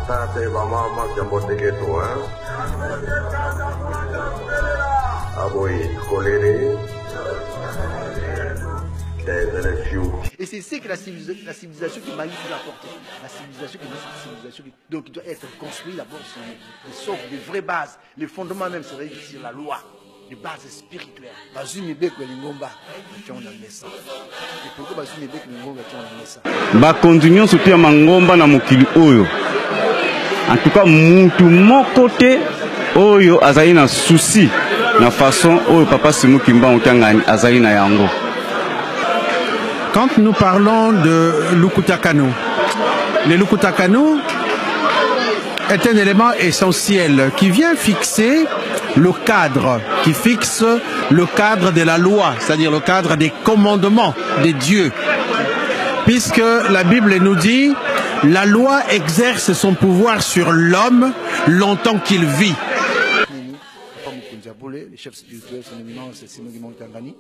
Tate mama jambote keto aboy coléré. Et c'est ce que la civilisation qui m'a nous apporté. La civilisation qui donc il doit être construit d'abord sur des socles, des vraies bases. Les fondements même seraient sur la loi, des bases spirituelles. Continuons surtout à Mangomba na mukili oyo. En tout cas, mutu mon côté oyo azali na souci na façon oyo papa Simon Kimba Otangani azali na yango. Quand nous parlons de Lukutakanu, le Lukutakanu est un élément essentiel qui vient fixer le cadre, qui fixe le cadre de la loi, c'est-à-dire le cadre des commandements de Dieu. Puisque la Bible nous dit, la loi exerce son pouvoir sur l'homme longtemps qu'il vit. Le chef spirituel, son éminence, c'est Simon Kimba Otangani.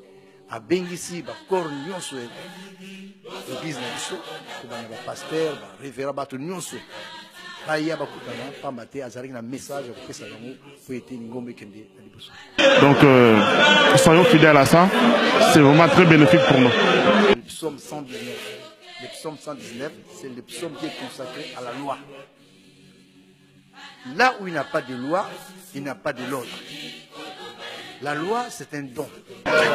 A bengisi ba corps nyonso l'église na biso ko bana ba pasteur ba révérend ba to nyonso ba ya ba kutana pamba te azali na message ko pesa yango po ete ngombe kende na liboso. Donc soyons fidèles à ça, c'est vraiment très bénéfique pour nous. Le psaume 119, le psaume 119, c'est le psaume qui est consacré à la loi. Là où il n'y a pas de loi, il n'y a pas de l'ordre. La loi, c'est un don.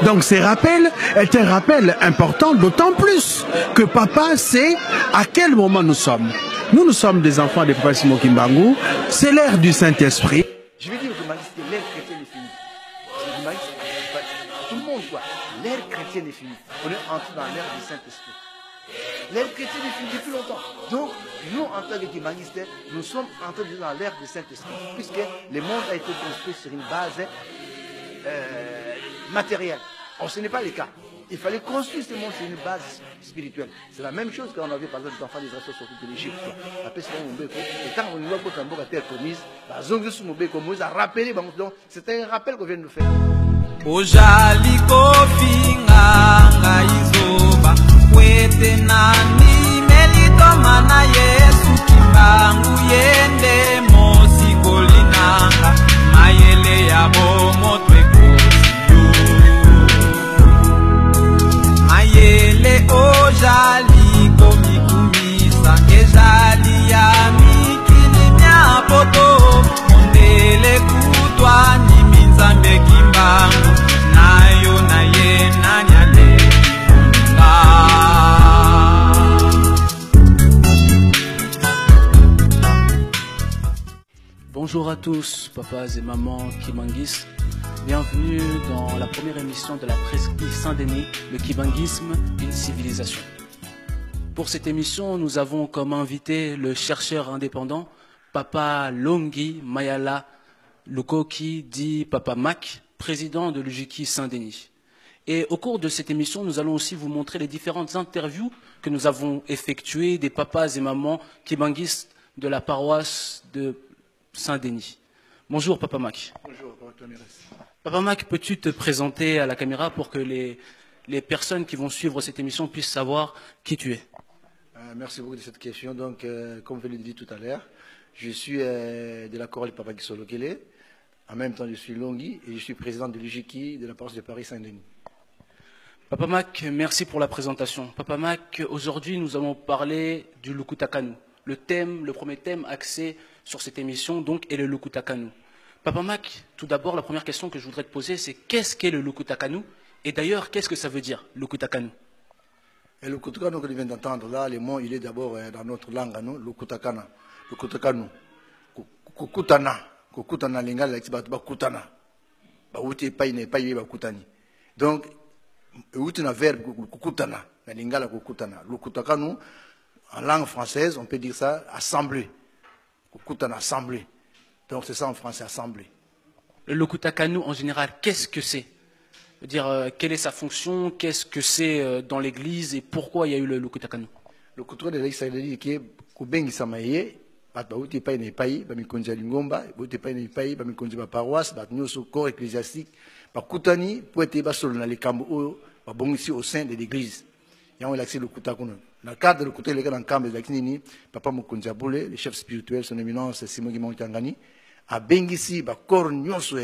Donc ces rappels est un rappel important, d'autant plus que papa sait à quel moment nous sommes. Nous sommes des enfants de Papa Simon Kimbangu, c'est l'ère du Saint-Esprit. Je veux dire que l'ère chrétienne est finie. Tout le monde, quoi. L'ère chrétienne est finie. On est entré dans l'ère du Saint-Esprit. L'ère chrétienne est finie depuis longtemps. Donc, nous, en tant que kibangistes, nous sommes entrés dans l'ère du Saint-Esprit, puisque le monde a été construit sur une base matériel. Or, ce n'est pas le cas. Il fallait construire ce monde sur une base spirituelle. C'est la même chose quand on avait par exemple des enfants d'Israël sortis de l'Égypte. Après, c'est et quand on voit que Tambour a été promise, c'est un rappel qu'on vient de nous faire. Bonjour à tous, papas et mamans Kibangis. Bienvenue dans la première émission de la presqu'île Saint-Denis, le Kibangisme, une civilisation. Pour cette émission, nous avons comme invité le chercheur indépendant, Papa Longhi Mayala Lukoki, dit Papa Mac, président de l'UJKI Saint-Denis. Et au cours de cette émission, nous allons aussi vous montrer les différentes interviews que nous avons effectuées des papas et mamans kibangistes de la paroisse de Saint-Denis. Bonjour Papa Mac. Bonjour Papa Mac. Papa Mac, peux-tu te présenter à la caméra pour que les personnes qui vont suivre cette émission puissent savoir qui tu es? Merci beaucoup de cette question. Donc, comme je l'ai dit tout à l'heure, je suis de la chorale Papa Gisolokele. En même temps, je suis Longhi et je suis président de l'UJKI de la paroisse de Paris Saint-Denis. Papa Mac, merci pour la présentation. Papa Mac, aujourd'hui, nous allons parler du Lukutakanu. Le premier thème axé sur cette émission, donc, est le Lukutakanu. Papa Mac, tout d'abord, la première question que je voudrais te poser, c'est qu'est-ce qu'est le Lukutakanu? Et d'ailleurs, qu'est-ce que ça veut dire, Lukutakanu? Le Lukutakanu que je viens d'entendre là, le mot, il est d'abord dans notre langue, non? Lukutakana. Lukutakanu. Kukutana. Kukutana, l'ingala, l'exibat, kutana. Bauti, païne, païe, bakutani. Donc, outil un verbe, kukutana. L'ingala, kukutana. Lukutakanu, en langue française, on peut dire ça, assembler. Kukutana, assembler. Donc c'est ça en français, assembler. Le Lukutakanu, en général, qu'est-ce que c'est? Dire quelle est sa fonction, qu'est-ce que c'est dans l'église et pourquoi il y a eu le Lukutakanu? Le Lukutakanu de l'église, ça veut dire que Kubengi Samaye, Batbauti Paï ne Paï, Bamikonja Lingomba, Bauti Paï ne Paï, Bamikonja paroisse, Batnyoso corps ecclésiastique, Bakutani, pour être basol dans les cambo, Babongisi au sein de l'église. Il y a un accès le Lukutakanu. Dans le cadre de côté légal en camp de Kinini, Papa Mokonzi Aboulé, le chef spirituel, son éminence Simon Guimon Tangani, a bengisi ba corps nyonso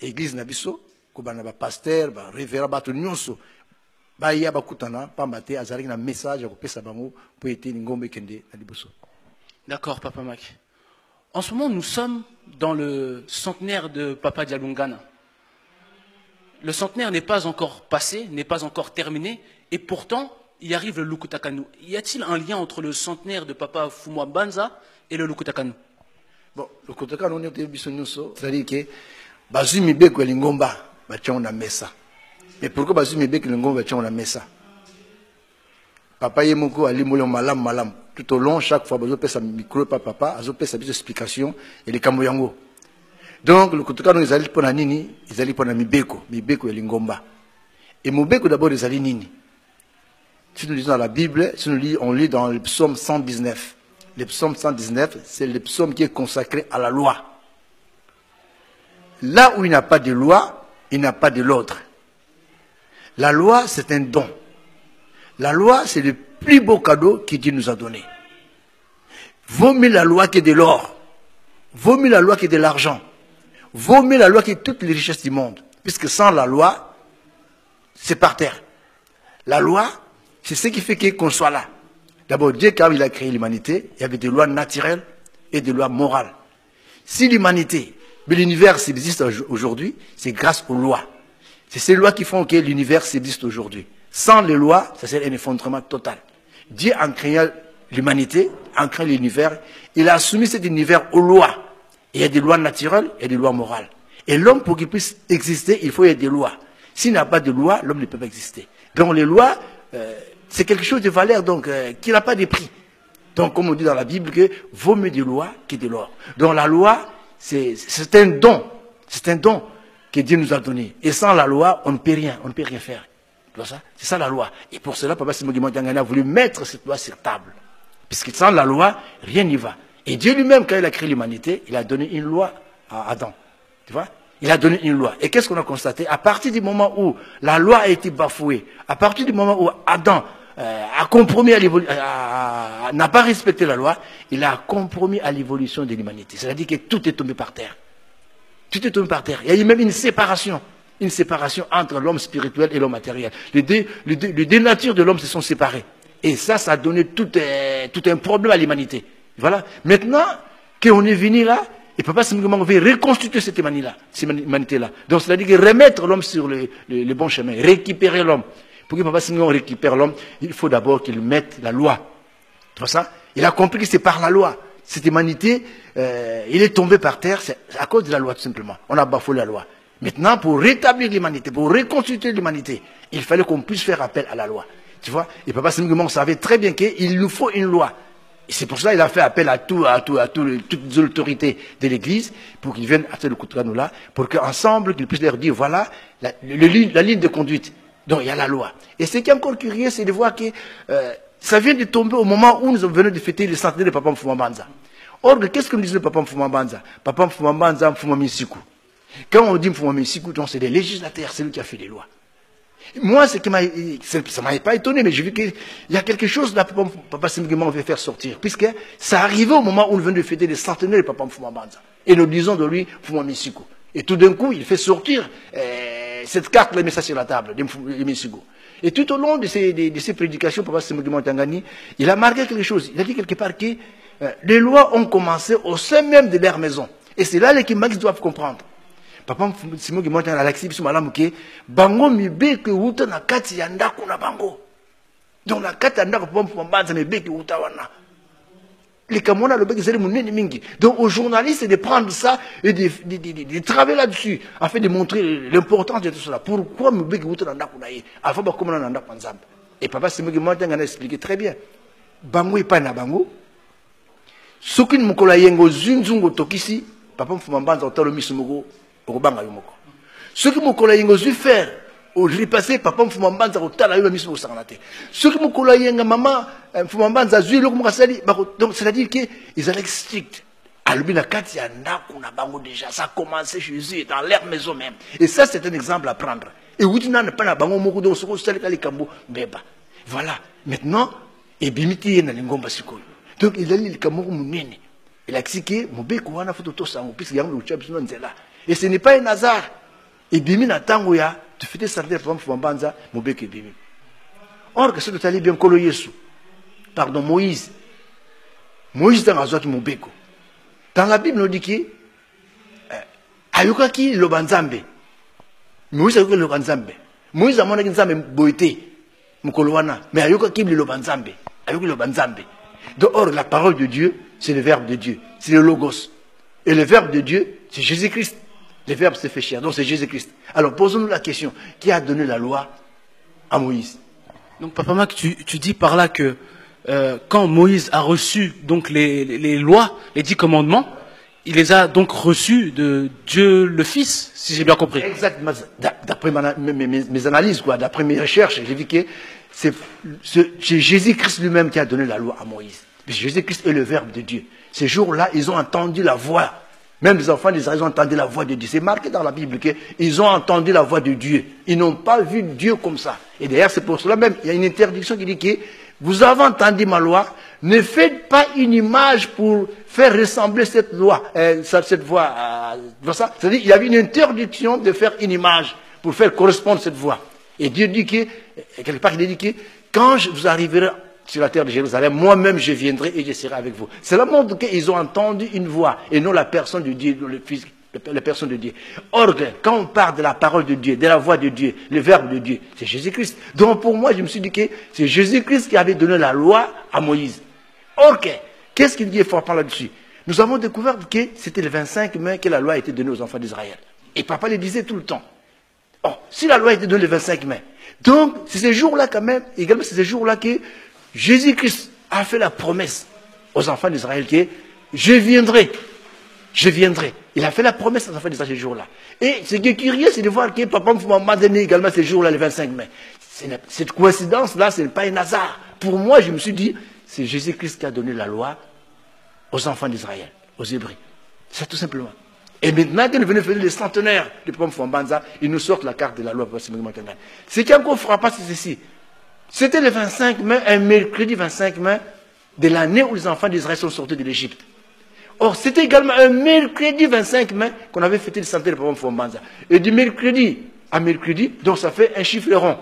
église nabiso, kobana ba pasteur, ba révérend ba tout nyonso, ba ya ba kutana, pambate azari na message ko pesa bango pour être ngombe kende na liboso. D'accord, Papa Mac. En ce moment, nous sommes dans le centenaire de Papa Dialungana. Le centenaire n'est pas encore passé, n'est pas encore terminé, et pourtant, il arrive le Lukutakanu. Y a-t-il un lien entre le centenaire de Papa Fumwambanza et le Lukutakanu? Bon, le Lukutakanu, on est au Bissonyoso, c'est-à-dire que Bazumi Beko et Lingomba, on a messa. Mais pourquoi Bazumi Beko et Lingomba, on a messa? Papa Yemoko a limolé malam. Tout au long, chaque fois, Bazo pèse sa micro, papa, Bazo pèse sa petite explication, et les Kamboyango. Donc, le Lukutakanu, ils allaient pour la Nini, ils allaient pour la Mibeko et Lingomba. Et Mibeko d'abord, ils allaient Nini. Si nous lisons dans la Bible, si nous lisons, on lit dans le psaume 119. Le psaume 119, c'est le psaume qui est consacré à la loi. Là où il n'y a pas de loi, il n'y a pas de l'ordre. La loi, c'est un don. La loi, c'est le plus beau cadeau que Dieu nous a donné. Vaut mieux la loi que de l'or. Vaut mieux la loi que de l'argent. Vaut mieux la loi que toutes les richesses du monde. Puisque sans la loi, c'est par terre. La loi, c'est ce qui fait qu'on soit là. D'abord, Dieu, quand il a créé l'humanité, il y avait des lois naturelles et des lois morales. Si l'humanité, mais l'univers existe aujourd'hui, c'est grâce aux lois. C'est ces lois qui font que l'univers existe aujourd'hui. Sans les lois, ça serait un effondrement total. Dieu, en créant l'humanité, en créant l'univers, il a soumis cet univers aux lois. Il y a des lois naturelles et des lois morales. Et l'homme, pour qu'il puisse exister, il faut y avoir des lois. S'il n'y a pas de loi, l'homme ne peut pas exister. Donc les lois, c'est quelque chose de valeur donc, qui n'a pas de prix. Donc comme on dit dans la Bible, que vaut mieux des lois que de l'or. Donc la loi, c'est un don. C'est un don que Dieu nous a donné. Et sans la loi, on ne peut rien faire. C'est ça la loi. Et pour cela, Papa Simon Guimon Tangani a voulu mettre cette loi sur table. Puisque sans la loi, rien n'y va. Et Dieu lui-même, quand il a créé l'humanité, il a donné une loi à Adam. Tu vois? Il a donné une loi. Et qu'est-ce qu'on a constaté? À partir du moment où la loi a été bafouée, à partir du moment où Adam a compromis n'a pas respecté la loi, il a compromis à l'évolution de l'humanité. C'est-à-dire que tout est tombé par terre. Tout est tombé par terre. Il y a eu même une séparation entre l'homme spirituel et l'homme matériel. Les deux natures de l'homme se sont séparées. Et ça a donné tout un problème à l'humanité. Voilà. Maintenant qu'on est venu là, et Papa Simon veut reconstituer cette humanité-là. Donc c'est-à-dire remettre l'homme sur le bon chemin, récupérer l'homme. Pour que Papa Simon récupère l'homme, il faut d'abord qu'il mette la loi. Tu vois ça? Il a compris que c'est par la loi. Cette humanité, il est tombé par terre, c'est à cause de la loi tout simplement. On a bafoué la loi. Maintenant, pour rétablir l'humanité, pour reconstituer l'humanité, il fallait qu'on puisse faire appel à la loi. Tu vois? Et Papa Simon savait très bien qu'il nous faut une loi. Et c'est pour cela qu'il a fait appel à toutes les autorités de l'Église pour qu'ils viennent à ce Lukutakanu là, pour qu'ensemble, qu'ils puissent leur dire, voilà la ligne de conduite. Donc il y a la loi. Et ce qui est encore curieux, c'est de voir que ça vient de tomber au moment où nous venons de fêter le centenaire de Papa Mfumwambanza. Or, qu'est-ce que nous disait Papa Mfumwambanza? Papa Mfumwambanza, Mfumwamisiku. Quand on dit Mfumwamisiku, c'est les législateurs, c'est lui qui a fait les lois. Moi, ça ne m'avait pas étonné, mais j'ai vu qu'il y a quelque chose là, Papa Simon veut faire sortir. Puisque ça arrivait au moment où nous venons de fêter les centenaires de Papa Mfumwambanza. Et nous disons de lui Mfumwamisiku. Et tout d'un coup, il fait sortir cette carte, il met ça sur la table, de Mfumwamisiku. Et tout au long de ces prédications, Papa Simon Guimon Tangani, il a marqué quelque chose. Il a dit quelque part que les lois ont commencé au sein même de leur maison. Et c'est là les Kimbanguis doivent comprendre. Papa Simon Guimon Tangani a l'accès sur Malam que bango mibe que wuta na kati ya ndako na bango. Donc na kati ya ndako Papa Mfumwambanza mibe que wuta wana. Les Camerounais le bec c'est les mingi. Donc aux journalistes de prendre ça et de travailler là-dessus afin de montrer l'importance de tout cela. Pourquoi mibe que wuta na ndako na ye? Alpha ba comme na ndako nzambe. Et Papa Simon Guimon Tangani a expliqué très bien. Bango est pas na bango. Sokin mukola yengo zunzungo tokisi Papa Mfumwambanza otalo misumugo. Ce que mon collègue a dû faire, au repasser, Papa Mfumwambanza au tala yo miso sanganate. Ce que mon collègue maman Mfumwambanza zui lo comme ça donc c'est-à-dire que ils allaient strict. Albina kati ya ndako na bango déjà, ça a commencé chez eux dans leur maison même. Et ça c'est un exemple à prendre. Et oui n'a pas na bango moko donc ce que c'est les kambo beba. Voilà. Maintenant, et bimiti na lingomba sikoyo. Donc il a dit le Cameroun mounene. Il a expliqué mobeko wana photo sango puisque yango le chabis non nzela. Et ce n'est pas un hasard. Et bimi na tango ya tu fais sortir pour Fombanza mobeko bimi. Or que ce que tu bien kolo Yesu. Pardon Moïse. Moïse dans azwaki mobeko. Dans la Bible on dit que ayokaki lo banzambe. Moïse ayokaki lo banzambe. Moïse a monaki nzambe boité mukolo wana mais ayokaki lo banzambe. Ayokaki lo banzambe. Donc, or, la parole de Dieu, c'est le verbe de Dieu. C'est le logos. Et le verbe de Dieu, c'est Jésus-Christ. Le verbe s'est fait chair. Donc, c'est Jésus-Christ. Alors, posons-nous la question. Qui a donné la loi à Moïse? Donc, Papa Mac, tu dis par là que quand Moïse a reçu donc les lois, les 10 commandements, il les a donc reçus de Dieu le Fils, si j'ai bien compris. Exactement. D'après mes analyses, quoi, d'après mes recherches, j'ai vu que c'est Jésus-Christ lui-même qui a donné la loi à Moïse. Jésus-Christ est le verbe de Dieu. Ces jours-là, ils ont entendu la voix. Même les enfants d'Israël ont entendu la voix de Dieu. C'est marqué dans la Bible qu'ils ont entendu la voix de Dieu. Ils n'ont pas vu Dieu comme ça. Et d'ailleurs, c'est pour cela même, il y a une interdiction qui dit que vous avez entendu ma loi, ne faites pas une image pour faire ressembler cette loi, cette voix. C'est-à-dire qu'il y avait une interdiction de faire une image pour faire correspondre cette voix. Et Dieu dit que, quelque part, il dit que quand vous arriverez sur la terre de Jérusalem, moi-même je viendrai et je serai avec vous. C'est la montre qu'ils ont entendu une voix et non la personne de Dieu, le Fils, la personne de Dieu. Or, quand on parle de la parole de Dieu, de la voix de Dieu, le verbe de Dieu, c'est Jésus-Christ. Donc pour moi, je me suis dit que c'est Jésus-Christ qui avait donné la loi à Moïse. Or, qu'est-ce qu'il dit est frappant là-dessus? Nous avons découvert que c'était le 25 mai que la loi a été donnée aux enfants d'Israël. Et papa le disait tout le temps. Oh, si la loi a été donnée le 25 mai. Donc, c'est ce jour-là quand même, également c'est ce jour-là que Jésus-Christ a fait la promesse aux enfants d'Israël que je viendrai. Je viendrai. Il a fait la promesse aux enfants d'Israël ce jour-là. Et ce qui est curieux, c'est de voir que papa m'a donné également ce jour-là, le 25 mai. Cette coïncidence-là, ce n'est pas un hasard. Pour moi, je me suis dit, c'est Jésus-Christ qui a donné la loi aux enfants d'Israël, aux Hébreux. C'est tout simplement. Et maintenant, quand nous venons faire les centenaires de Papa Fombanza, ils nous sortent la carte de la loi. Ce qui est encore frappant, c'est ceci. C'était le 25 mai, un mercredi 25 mai, de l'année où les enfants d'Israël sont sortis de l'Égypte. Or, c'était également un mercredi 25 mai qu'on avait fêté le centenaire de Papa Fombanza. Et du mercredi à mercredi, donc ça fait un chiffre rond.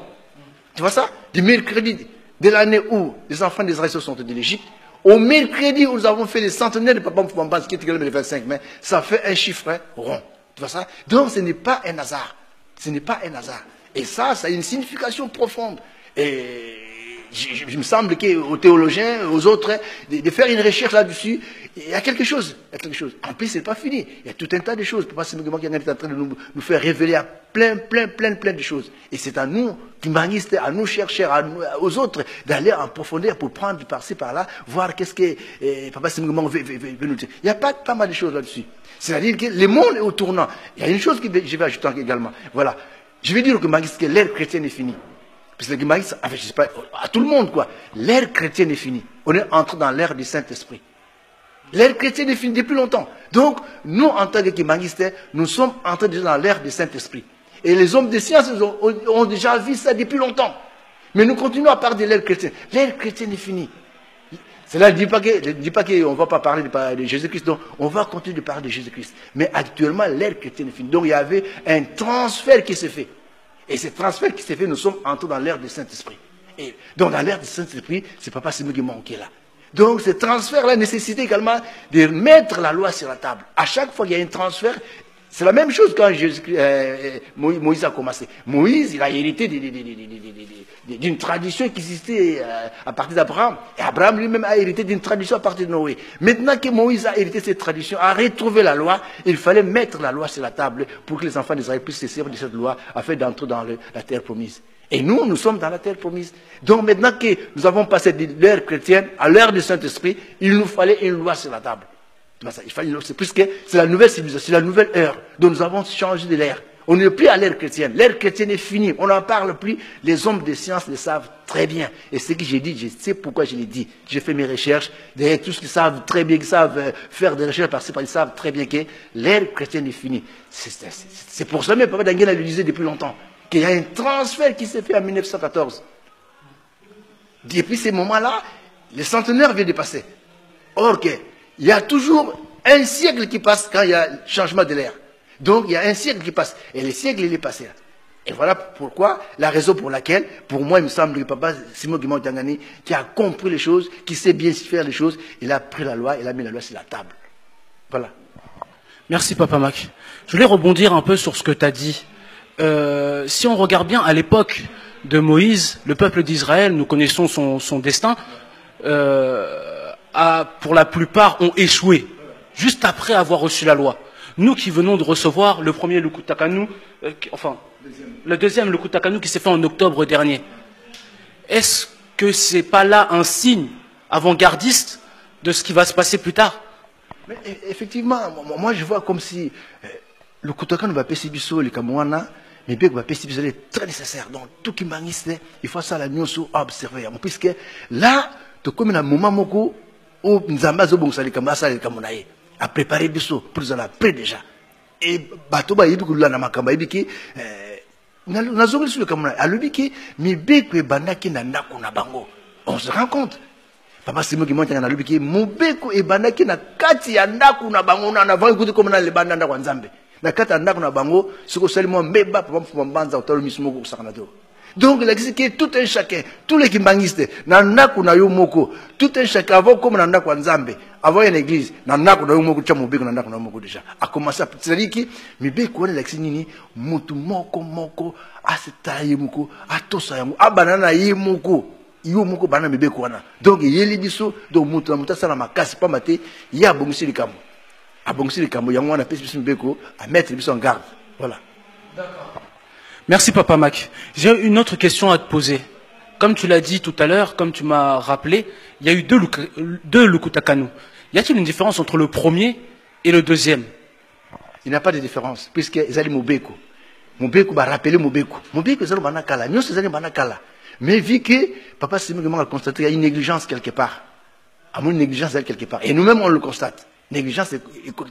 Tu vois ça? Du mercredi de l'année où les enfants d'Israël sont sortis de l'Égypte, au mercredi où nous avons fait le centenaire de Papa Fombanza, qui est également le 25 mai, ça fait un chiffre rond. Tu vois ça? Donc, ce n'est pas un hasard. Ce n'est pas un hasard. Et ça a une signification profonde. Et je me semble qu'aux théologiens, aux autres, de faire une recherche là-dessus, il y a quelque chose. Il y a quelque chose. En plus, ce n'est pas fini. Il y a tout un tas de choses. Papa Simon qui est en train de nous faire révéler à plein de choses. Et c'est à nous, humanistes, à nous chercheurs, aux autres, d'aller en profondeur pour prendre par-ci, par-là, voir qu'est-ce que Papa Simon veut nous dire. Il y a pas mal de choses là-dessus. C'est-à-dire que le monde est au tournant. Il y a une chose que je vais ajouter également. Voilà. Je vais dire que l'ère chrétienne est finie. Parce que le enfin, je sais pas, à tout le monde, quoi. L'ère chrétienne est finie. On est entré dans l'ère du Saint-Esprit. L'ère chrétienne est finie depuis longtemps. Donc, nous, en tant que kimangistes, nous sommes entrés déjà dans l'ère du Saint-Esprit. Et les hommes de science ont déjà vu ça depuis longtemps. Mais nous continuons à parler de l'ère chrétienne. L'ère chrétienne est finie. Cela ne dit pas qu'on ne va pas parler de Jésus-Christ. Donc, on va continuer de parler de Jésus-Christ. Mais actuellement, l'ère chrétienne est finie. Donc, il y avait un transfert qui s'est fait. Et ce transfert qui s'est fait, nous sommes entrés dans l'ère du Saint-Esprit. Et donc, dans l'ère du Saint-Esprit, c'est Papa Simon qui manquait là. Donc, ce transfert-là nécessitait également de mettre la loi sur la table. À chaque fois qu'il y a un transfert, c'est la même chose quand Moïse a commencé. Moïse, il a hérité d'une tradition qui existait à partir d'Abraham. Et Abraham lui-même a hérité d'une tradition à partir de Noé. Maintenant que Moïse a hérité cette tradition, a retrouvé la loi, il fallait mettre la loi sur la table pour que les enfants d'Israël puissent se servir de cette loi afin d'entrer dans la terre promise. Et nous sommes dans la terre promise. Donc maintenant que nous avons passé de l'ère chrétienne à l'ère du Saint-Esprit, il nous fallait une loi sur la table. C'est puisque c'est la nouvelle civilisation, c'est la nouvelle ère. Donc nous avons changé de l'ère. On n'est plus à l'ère chrétienne. L'ère chrétienne est finie. On n'en parle plus. Les hommes de science le savent très bien. Et ce que j'ai dit, je sais pourquoi je l'ai dit. J'ai fait mes recherches. Derrière tout ce qu'ils savent très bien, qu'ils savent faire des recherches par-ci, ils savent très bien que l'ère chrétienne est finie. C'est pour ça même, Papa Danguela le disait depuis longtemps, qu'il y a un transfert qui s'est fait en 1914. Depuis ces moments-là, le centenaire vient de passer. Or, il y a toujours un siècle qui passe quand il y a changement de l'ère. Donc, il y a un siècle qui passe. Et le siècle, il est passé. Et voilà pourquoi, la raison pour laquelle, pour moi, il me semble que Papa Simon Guimont Tangani, qui a compris les choses, qui sait bien faire les choses, il a pris la loi, il a mis la loi sur la table. Voilà. Merci, Papa Mac. Je voulais rebondir un peu sur ce que tu as dit. Si on regarde bien, à l'époque de Moïse, le peuple d'Israël, nous connaissons son destin, pour la plupart, ont échoué, juste après avoir reçu la loi. Nous qui venons de recevoir le premier Lukutakanu, le deuxième Lukutakanu qui s'est fait en octobre dernier, est-ce que c'est pas là un signe avant-gardiste de ce qui va se passer plus tard? Mais effectivement, moi je vois comme si le Lukutakanu va passer biso, les Kamouana, mais bien que va passer biso, est très nécessaire. Donc tout qui m'aniste, il faut ça la nuance à observer. Puisque là, tu comme un moment moko, où Nzambazo Bonsali Kamasa et Kamonaye. À préparer biso pour nous en après déjà. Et Batoba Yibiku Lana Makamba Yibiki, Nazongli sur le Kamona, à l'Ubiki, mais Beko Banaki Nanako Nabango. On se rend compte. Papa Simon qui monte à l'Ubiki, Mobeko et Banaki na Kati Yandaku Nabango, na avant écouté comme les Bananda Wanzambe. Na Kati Yandaku Nabango, ce que seulement Meba, Papa Mbanza, Otalo Mismoko Sakanado. Donc, il existe que tout un chacun, tous les kimbangistes, Nanaku na Yomoko, tout un chacun, avant comme Nanaku Wanzambe, avant une église, Nanaku na Yomoko, Chamobeko, Nanaku na Yomoko déjà. A commencé à c'est-à-dire que, mais bien qu'on est l'exinini, Mutu Moko, Aseta Yemoko, Atosa Yemoko, Abanana Yemoko, Yomoko, Banana Mebeko. Donc, il y a les bisous, donc Mutu Muta Salama, Kassi pas maté, il y a Bongsi le Camo. À Bongsi le Camo, il y a un pèse Beko, à mettre les bisous en garde. Voilà. D'accord. Merci Papa Mac. J'ai une autre question à te poser. Comme tu l'as dit tout à l'heure, comme tu m'as rappelé, il y a eu deux Lukutakanu. Y a-t-il une différence entre le premier et le deuxième? Il n'y a pas de différence, puisqu'ils allaient Mobeko. Mobeko va rappeler Mobeko. Mobeko, ils allaient Banakala. Nous, ils allaient Banakala. Mais vu que Papa Simon a constaté qu'il y a une négligence quelque part. Une négligence quelque part. Et nous-mêmes, on le constate. Négligence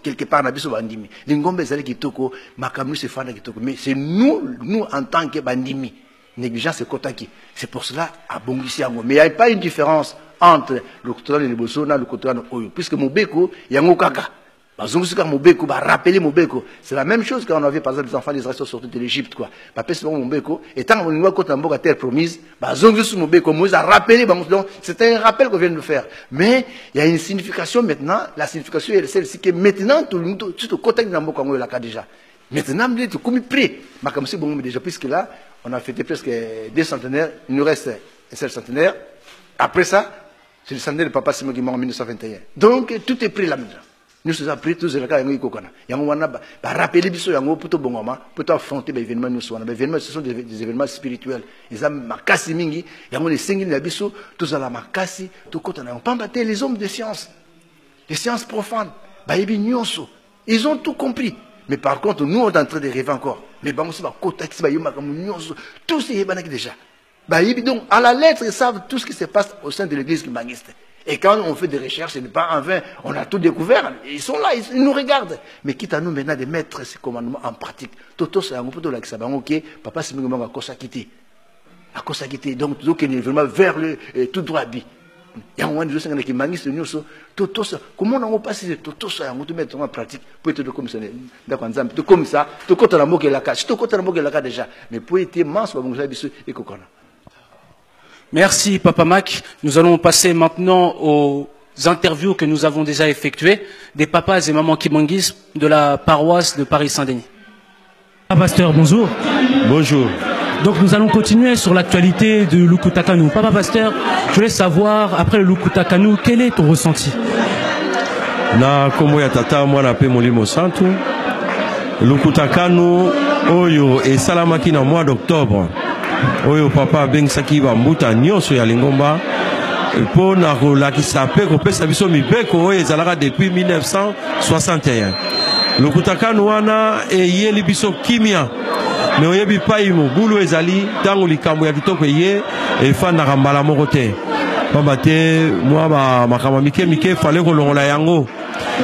quelque part na biso bandimi. Lingombe zali kitoko, makamu se fana kitoko. Mais c'est nous en tant que bandimi. Négligence c'est kotaki. C'est pour cela à bongisi yango. Mais il n'y a pas une différence entre le Kotoran et le Bosona, le Kotoran Oyo. Puisque Mobeko, yango kaka. Bazongusika Mobeko, va rappeler Mobeko. C'est la même chose quand on avait par exemple les enfants d'Israël sortis de l'Égypte quoi. Papa c'est Mobeko. Et tant qu'on voit quand on a terre promise, bazongusu Mobeko, Moïse a rappelé. Donc c'est un rappel qu'on vient de faire. Mais il y a une signification maintenant. La signification est celle-ci que maintenant tout le monde, tout le côté de Nambo Kongo est là déjà. Maintenant, il est comme prêt. Mais comme c'est bon déjà puisque là, on a fêté presque 2 centenaires. Il nous reste un seul centenaire. Après ça, c'est le centenaire de Papa Simon qui est mort en 1921. Donc tout est pris là maintenant. Nous sommes appris tous les cas yango ikokana. Yango wana ba rappeler biso yango poto bongoma, poto affronter ba événements nous wana. Ba événements ce sont des événements spirituels. Ils ont makasi mingi, yango les sengi na biso, tous à la makasi, to kotana. On pambater les hommes de science. Les sciences profanes. Ba yebi nyonso. Ils ont tout compris. Mais par contre, nous on est en train de rêver encore. Mais ba musi ba kota ki ba yoma comme nyonso. Tous ces yebanaki déjà. Ba yebi donc à la lettre ils savent tout ce qui se passe au sein de l'église kimbangiste. Et quand on fait des recherches, ce n'est pas en vain, on a tout découvert. Ils sont là, ils nous regardent. Mais quitte à nous maintenant de mettre ces commandements en pratique. Toto, c'est un peu de l'accès. Ok, papa, c'est à cause quitter. À cause quitter. Donc, tout est vraiment vers le tout droit. Il y a un moment qui m'a dit Toto, comment on a passé Toto, ça, on te mettre en pratique. Pour être comme ça, tout comme ça, tout côté la moque et la cache, tout côté la moque et la cache déjà. Mais pour être mince, on va vous et kokona. Merci Papa Mac. Nous allons passer maintenant aux interviews que nous avons déjà effectuées des papas et mamans Kimangis de la paroisse de Paris-Saint-Denis. Pasteur, bonjour. Bonjour. Donc nous allons continuer sur l'actualité de Lukutakanu. Papa Pasteur, je voulais savoir, après le Lukutakanu, quel est ton ressenti? Na komo ya tata mwana pe molimo santu. Lukutakanu oyo e salamaki na mois d'octobre. Oyo papa bengisaki bambuta nyonso ya lingomba po na kolakisa pe kopesa biso mibeko oyo ezalaka depuis 1961. Lukutakanu wana eyeli biso kimia me oyebi pai mobulu ezali ntango likambo ya kitoko eye efandaka mbala moko te pamba te mwa makambo mike fale kolongola yango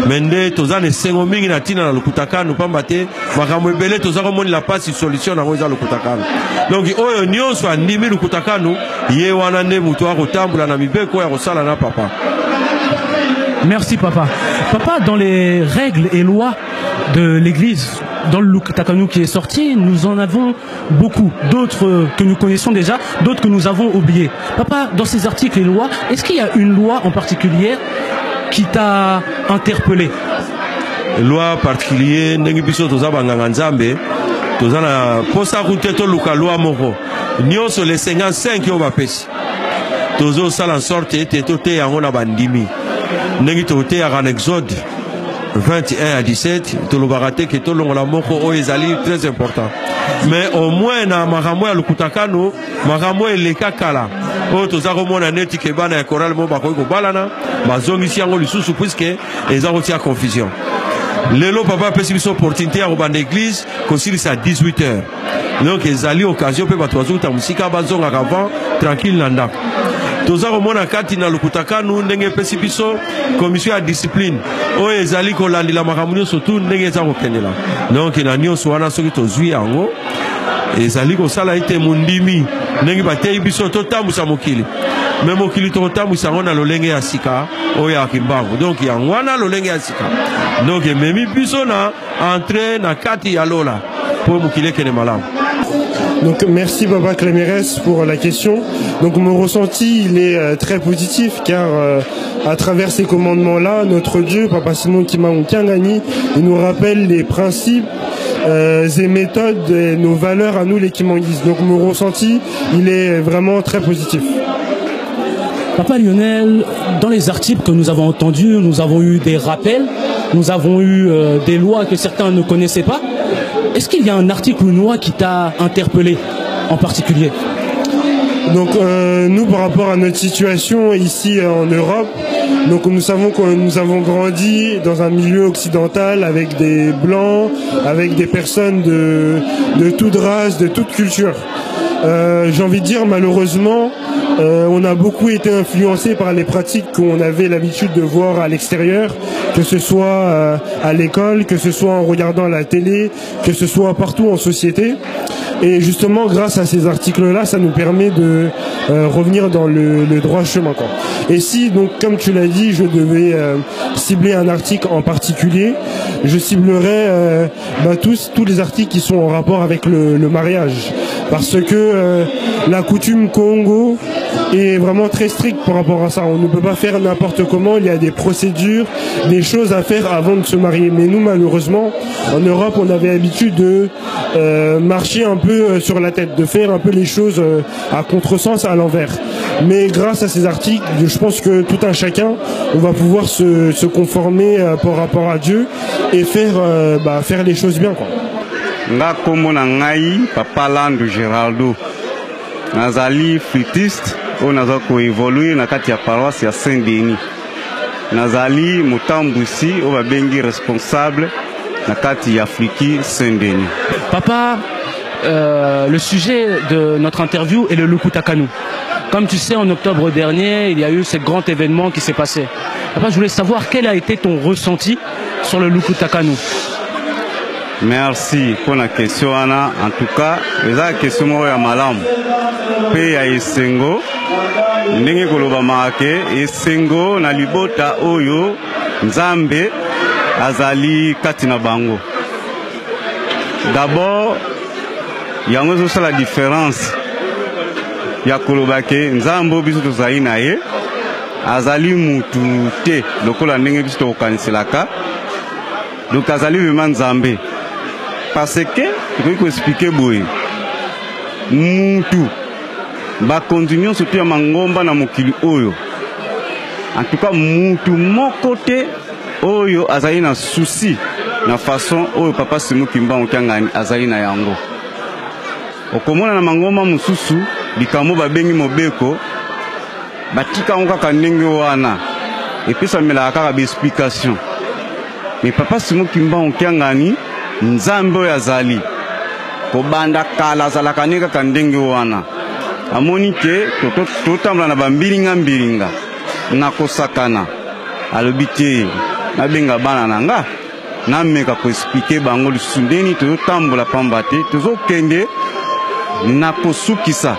mais nde toza na esengo mingi na ntina na Lukutakano pamba te makambo ebele toza komonela pasi solution nango eza Lukutakano. Donc oyo nyonso andimi Lukutakano ye wana nde moto akotambola na mibeko ya kosala na papa. Merci papa. Papa, dans les règles et lois de l'église, dans le Lukutakano qui est sorti, nous en avons beaucoup, d'autres que nous connaissons déjà, d'autres que nous avons oubliés. Papa, dans ces articles et lois, est-ce qu'il y a une loi en particulier qui t'a interpellé? Loi particulière, nengi biso toza banganga nzambe, toza na posa kuteto luka loi moko. Nyonso les 55 yo bapesi. Tozo sala en sorte ete tote yango na bandimi. Nengi tote ya en Exode 21 à 17, tolobarate ke tolongola moko o ezali très important. Mais au moins na makambo ya Lukutakano, makambo eleka kala. O toza komona neti ke bana ya choral mo bakoyi ko balana, bazongisi yango lisusu puisque eza kotia confusion. Lelo papa pesi biso opportunité ya kobanda église kosilisa à 18h. Donc ezali occasion pe bato bazuta musika bazonga avant tranquille na ndako. Toza komona kati na Lukutakano ndenge pesi biso commission ya discipline o ezali kolandila makambo nyonso tu ndenge eza kokendela. Donc na nyonso wana soki tozwi yango ezali kosala ete mundimi ndenge batei biso totambusa mokili. Mais mokili totambusa ngo na lolenge ya sika o ya kimbango. Donc yango wana lolenge ya sika. Donc memi biso na entrer na kati ya lola pour mokili kene malamu. Donc merci Papa Clémérès pour la question. Donc mon ressenti il est très positif car à travers ces commandements-là, notre Dieu, Papa Simon Kimbangu Kyangani, il nous rappelle les principes et méthodes et nos valeurs à nous les Kimanguistes. Donc mon ressenti il est vraiment très positif. Papa Lionel, dans les articles que nous avons entendus, nous avons eu des rappels, nous avons eu des lois que certains ne connaissaient pas. Est-ce qu'il y a un article ou une loi qui t'a interpellé en particulier? Donc nous par rapport à notre situation ici en Europe, donc nous savons que nous avons grandi dans un milieu occidental avec des blancs, avec des personnes de toute race, de toute culture. J'ai envie de dire malheureusement on a beaucoup été influencé par les pratiques qu'on avait l'habitude de voir à l'extérieur, que ce soit à l'école, que ce soit en regardant la télé, que ce soit partout en société. Et justement, grâce à ces articles-là, ça nous permet de revenir dans le droit chemin, quoi. Et si, donc, comme tu l'as dit, je devais cibler un article en particulier, je ciblerais tous les articles qui sont en rapport avec le mariage. Parce que la coutume Congo est vraiment très stricte par rapport à ça. On ne peut pas faire n'importe comment, il y a des procédures, des choses à faire avant de se marier. Mais nous, malheureusement, en Europe, on avait l'habitude de marcher un peu sur la tête, de faire un peu les choses à contresens, à l'envers. Mais grâce à ces articles, je pense que tout un chacun, on va pouvoir se conformer par rapport à Dieu et faire les choses bien, quoi. Nga komo na ngai Papa Landu Geraldo nazali flûtiste o naza ko évoluer na kati ya paroisse ya Saint-Denis. Nazali mutambusi o babengi responsable na kati ya Fliki Saint-Denis. Papa, le sujet de notre interview est le Lukutakano. Comme tu sais, en octobre dernier, il y a eu ce grand événement qui s'est passé. Papa, je voulais savoir quel a été ton ressenti sur le Lukutakano. Merci pour la question Anna. En tout cas, la question ya malamu. Pe ya esengo ndenge koloba make esengo na libota oyo Nzambe azali kati na bango. D'abord, yango zo la différence ya koloba ke Nzambe biso tozali na ye azali mutu te lokola ndenge biso tokanisela. Donc azali vraiment Nzambe. Parce que, je vais expliquer boy. Mutu ba continuer surtout à mangomba na mokili oyo. En tout cas, mutu mon côté oyo azali na souci na façon oyo Papa Simon Kimbangu Kyangani azali na yango. Okomona na mangomba mususu likambo babengi mobeko batika ngo kaka ndenge wana. Et puis ça me la kaka ba explication. Mais Papa Simon Kimbangu Kyangani Nzambe oyo azali kobanda kala azalaka ne kaka ndenge wana amoni ke totambola na bambilinga na kosakana alobi te na benga bana nanga na meka ko expliquer bango lisusu ndeni to tambola pamba te tozo kende na kosukisa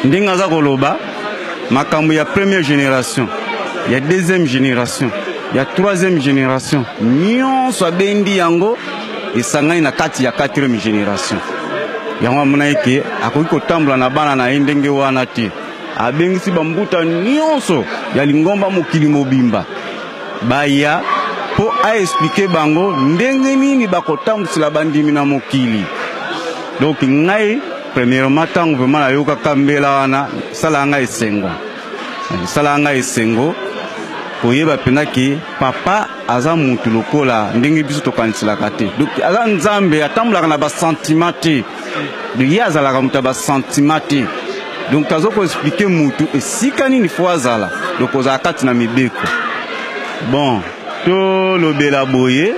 ndenge aza koloba makambo ya première génération ya deuxième génération ya troisième génération nyonso abendi yango esangani na kati ya quatrième génération yango amona eke akoki kotambola na bana na ye ndenge wana te abengisi bambuta nyonso ya lingomba mokili mobimba baya po aexplike bango ndenge nini bakotambusela bandimi na mokili. Donc ngai premièrement tango vraiment nayokaka mbela wana sala ngai esengo koyeba penaki papa aza mutu lokola ndenge biso tokaniselaka te. Donc aza nzambe atambulaka na basentiment te ye azalaka mutu ya basentiment te. Donc azo koexplike mutu esika nini fo azala donc ozala kati na mibeko. Bon to lobela boye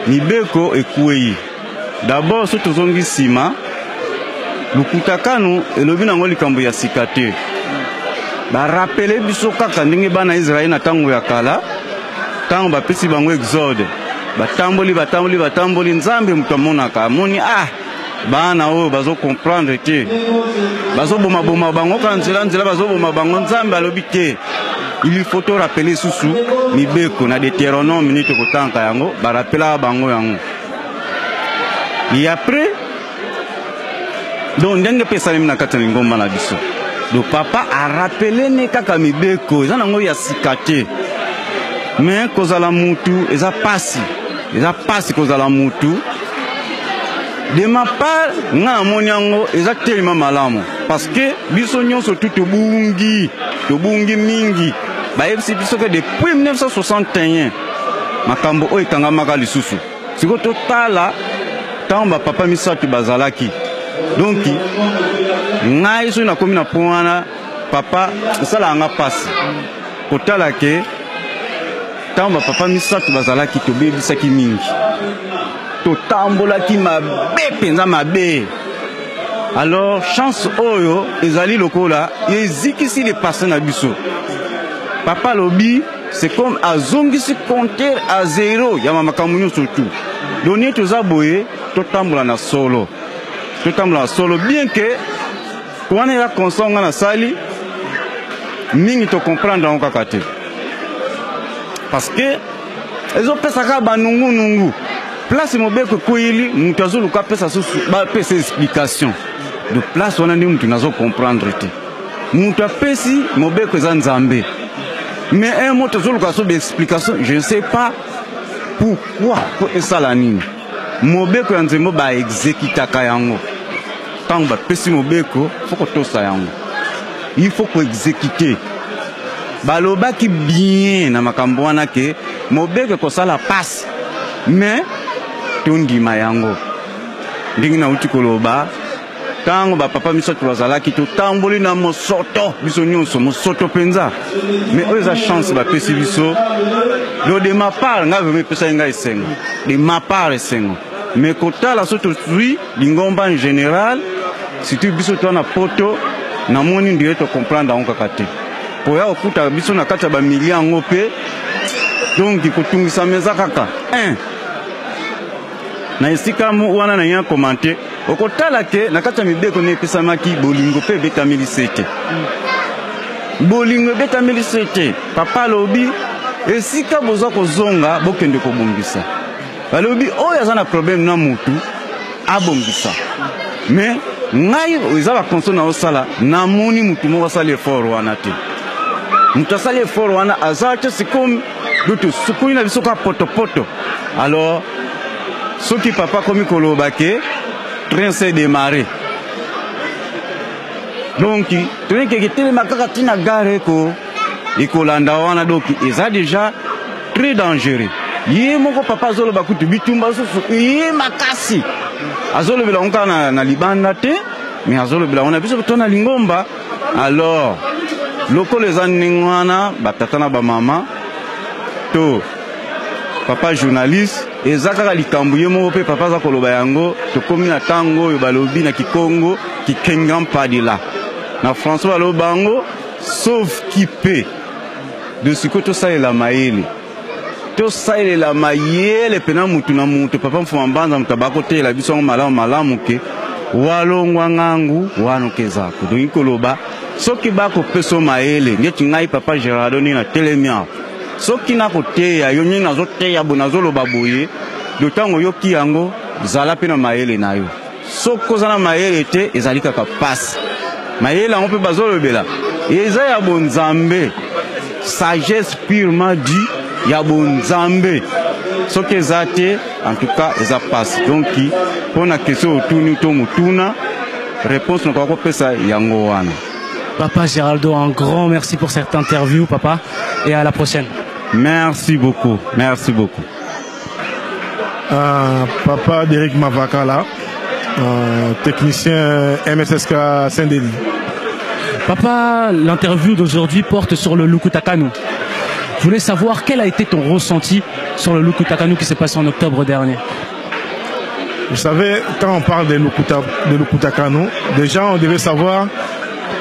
mibeko ekuei. D'abord so tozongi sima lukutakano elobi nango likambo ya sika te. Ba rappele biso kaka ndenge bana Israeli na tango ya kala tango bapesi bango exode batamboli nzambe mutu amonaka amoni bana oyo bazo comprendre te bazo boma bango ka nzela bazo boma bango nzambe alobi te. Il faut te rappeler susu mibeko na Deutéronome minute kotanka yango ba rappela bango yango. Et après donc ndenge pesa na kata ngomba na biso. Donc papa a rappelé ne kaka mibeko eza nango ya sikate. Mais kozala mutu eza pasi kozala mutu. De ma part nga amoni yango eza tellement malamu parce que biso nyonso tout tobungi mingi ba ebisi biso que depuis 1961 makambo oyo ekangamaka lisusu siko totala tango ba papa misato bazalaki. Donc ngai so na komi na poana papa sala nga pasi kotala ke tango ba papa misato bazalaki tobebisaki mingi totambolaki mabe penza mabe. Alors chance oyo ezali lokola ezikisi les passé na biso. Papa lobi c'est comme azongisi compter à zéro ya mamakamuni surtout. Donné toza boye totambola na solo bien que quand ya consonga na sali mingi to comprendre en kakate. Parce que ezo pesaka banungu place mobeko koyili mutu azoluka pesa susu ba pesa explication de place wana ndi mutu nazo comprendre te mutu apesi mobeko eza nzambe mais un mot azoluka so explication je ne sais pas pourquoi pour esala nini mobeko ya nzembo ba exécutaka yango tango ba pesi mobeko foko tosa yango il faut ko exécuter balobaki bien na makambo wana ke mobeko ko sala passe mais tondima yango ndingi na uti koloba tango ba papa misato bazalaki totamboli na mosoto biso nyonso mosoto penza mais oyo eza chance bapesi biso do de ma part nga veme pesa nga esengo de ma part esengo mais kotala so tozwi lingomba en général surtout biso to na poto na moni ndire to comprendre yango kaka te po ya okuta biso na kati ya bamili yango mpe donc kotungisa meza kaka na esika wana na ya commenter okotala ke na kati ya mibeko ne epesamaki bolingo mpe ebetameli sete bolingo ebetameli sete papa lobi esika bozwa kozonga bokende kobongisa balobi oyo aza na problème na mutu abongisa mais ngai eza bakonso na osala namoni mutu moko asali effort wana te mutu asali effort wana aza te sikomi dutu sukuni na biso ka potopoto. Alors soki papa komi koloba ke train s'est démarré donc train ke telema kaka tina gare ko ikolanda wana donc eza déjà très dangereux. Ye moko papa azoloba kutu bitumba susu ye makasi azolobela onka na libanda te mais azolobela ona biso tona lingomba. Alors lokolo eza ningwana batata na ba mama to papa journaliste ezaka likambo ye moko pe papa za koloba yango to komi na tango yo balobi na Kikongo kikengam pas de là na François balobango sauf qui peut de siko tosalela mayele tosalela mayele pena mutu na mutu papa mfuma mbanza mutabako tela biso malamu ke walongwa ngangu wanokezako donc koloba soki bako peso mayele ngeti ngai papa Gerardo ni na telemia soki na koteya yo nyinga zoteya bonazoloba boye dotango yoki yango zala pena mayele na yo soko zana mayele te ezali kaka passe mayele on peut bazolobela eza ya bonzambe sagesse purement dit ya bonzambe soki ezate en tout cas eza passe donc pour na question otuni to mutuna réponse na kwa pesa yango wana. Papa Geraldo, un grand merci pour cette interview, papa, et à la prochaine. Merci beaucoup, merci beaucoup. Papa Derek Mavakala, technicien MSSK Saint-Denis. Papa, l'interview d'aujourd'hui porte sur le Lukutakanu. Je voulais savoir quel a été ton ressenti sur le Lukutakanu qui s'est passé en octobre dernier. Vous savez, quand on parle de Lukutakanu, déjà on devait savoir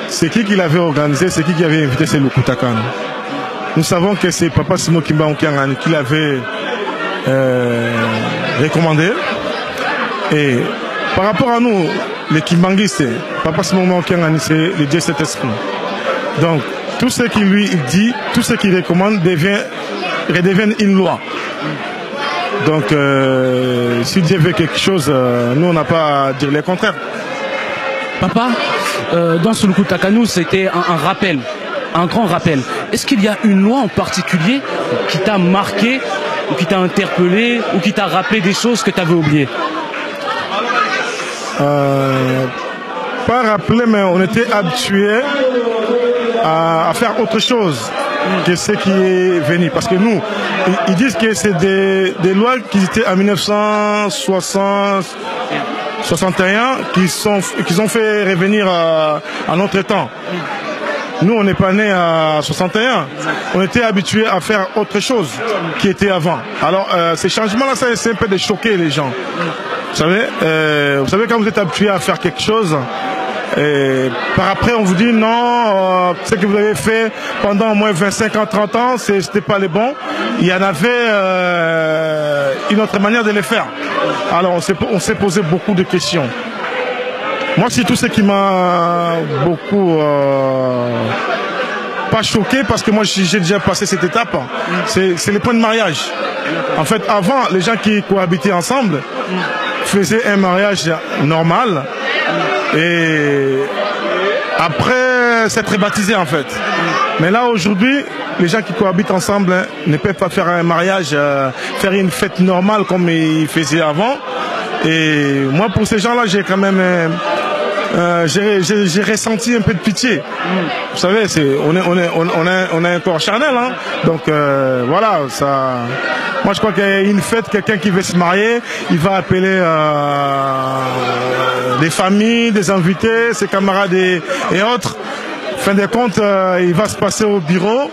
c'est qui l'avait organisé, c'est qui avait invité ce Lukutakanu. Nous savons que c'est Papa Simon Kimba Onkiangani qui l'avait recommandé. Et par rapport à nous, les Kimbangistes, Papa Simon Onkiangani, c'est le Dieu Saint-Esprit. Donc, tout ce qu'il lui dit, tout ce qu'il recommande redevient une loi. Donc, si Dieu veut quelque chose, nous, on n'a pas à dire le contraire. Papa, dans ce Lukutakanu, c'était un rappel, un grand rappel. Est-ce qu'il y a une loi en particulier qui t'a marqué, ou qui t'a interpellé, ou qui t'a rappelé des choses que tu avais oubliées? Pas rappelé, mais on était habitués à faire autre chose que ce qui est venu. Parce que nous, ils disent que c'est des lois qui étaient en 1961 qu'ils ont fait revenir à notre temps. Nous, on n'est pas nés à 61. On était habitués à faire autre chose qui était avant. Alors, ces changements-là, ça essaie un peu de choquer les gens. Vous savez, quand vous êtes habitué à faire quelque chose, par après, on vous dit non, ce que vous avez fait pendant au moins 25 ans, 30 ans, c'était pas le bon. Il y en avait une autre manière de le faire. Alors, on s'est posé beaucoup de questions. Moi, c'est tout ce qui m'a beaucoup pas choqué, parce que moi, j'ai déjà passé cette étape. C'est le point de mariage. En fait, avant, les gens qui cohabitaient ensemble faisaient un mariage normal. Et après s'être baptisé en fait. Mais là aujourd'hui, les gens qui cohabitent ensemble ne peuvent pas faire un mariage, faire une fête normale comme ils faisaient avant. Et moi pour ces gens-là, j'ai quand même j'ai ressenti un peu de pitié. Vous savez, on est un corps charnel, hein. Donc voilà, ça. Moi je crois qu'il y a une fête, quelqu'un qui veut se marier, il va appeler des familles, des invités, ses camarades et autres. Fin de compte, il va se passer au bureau.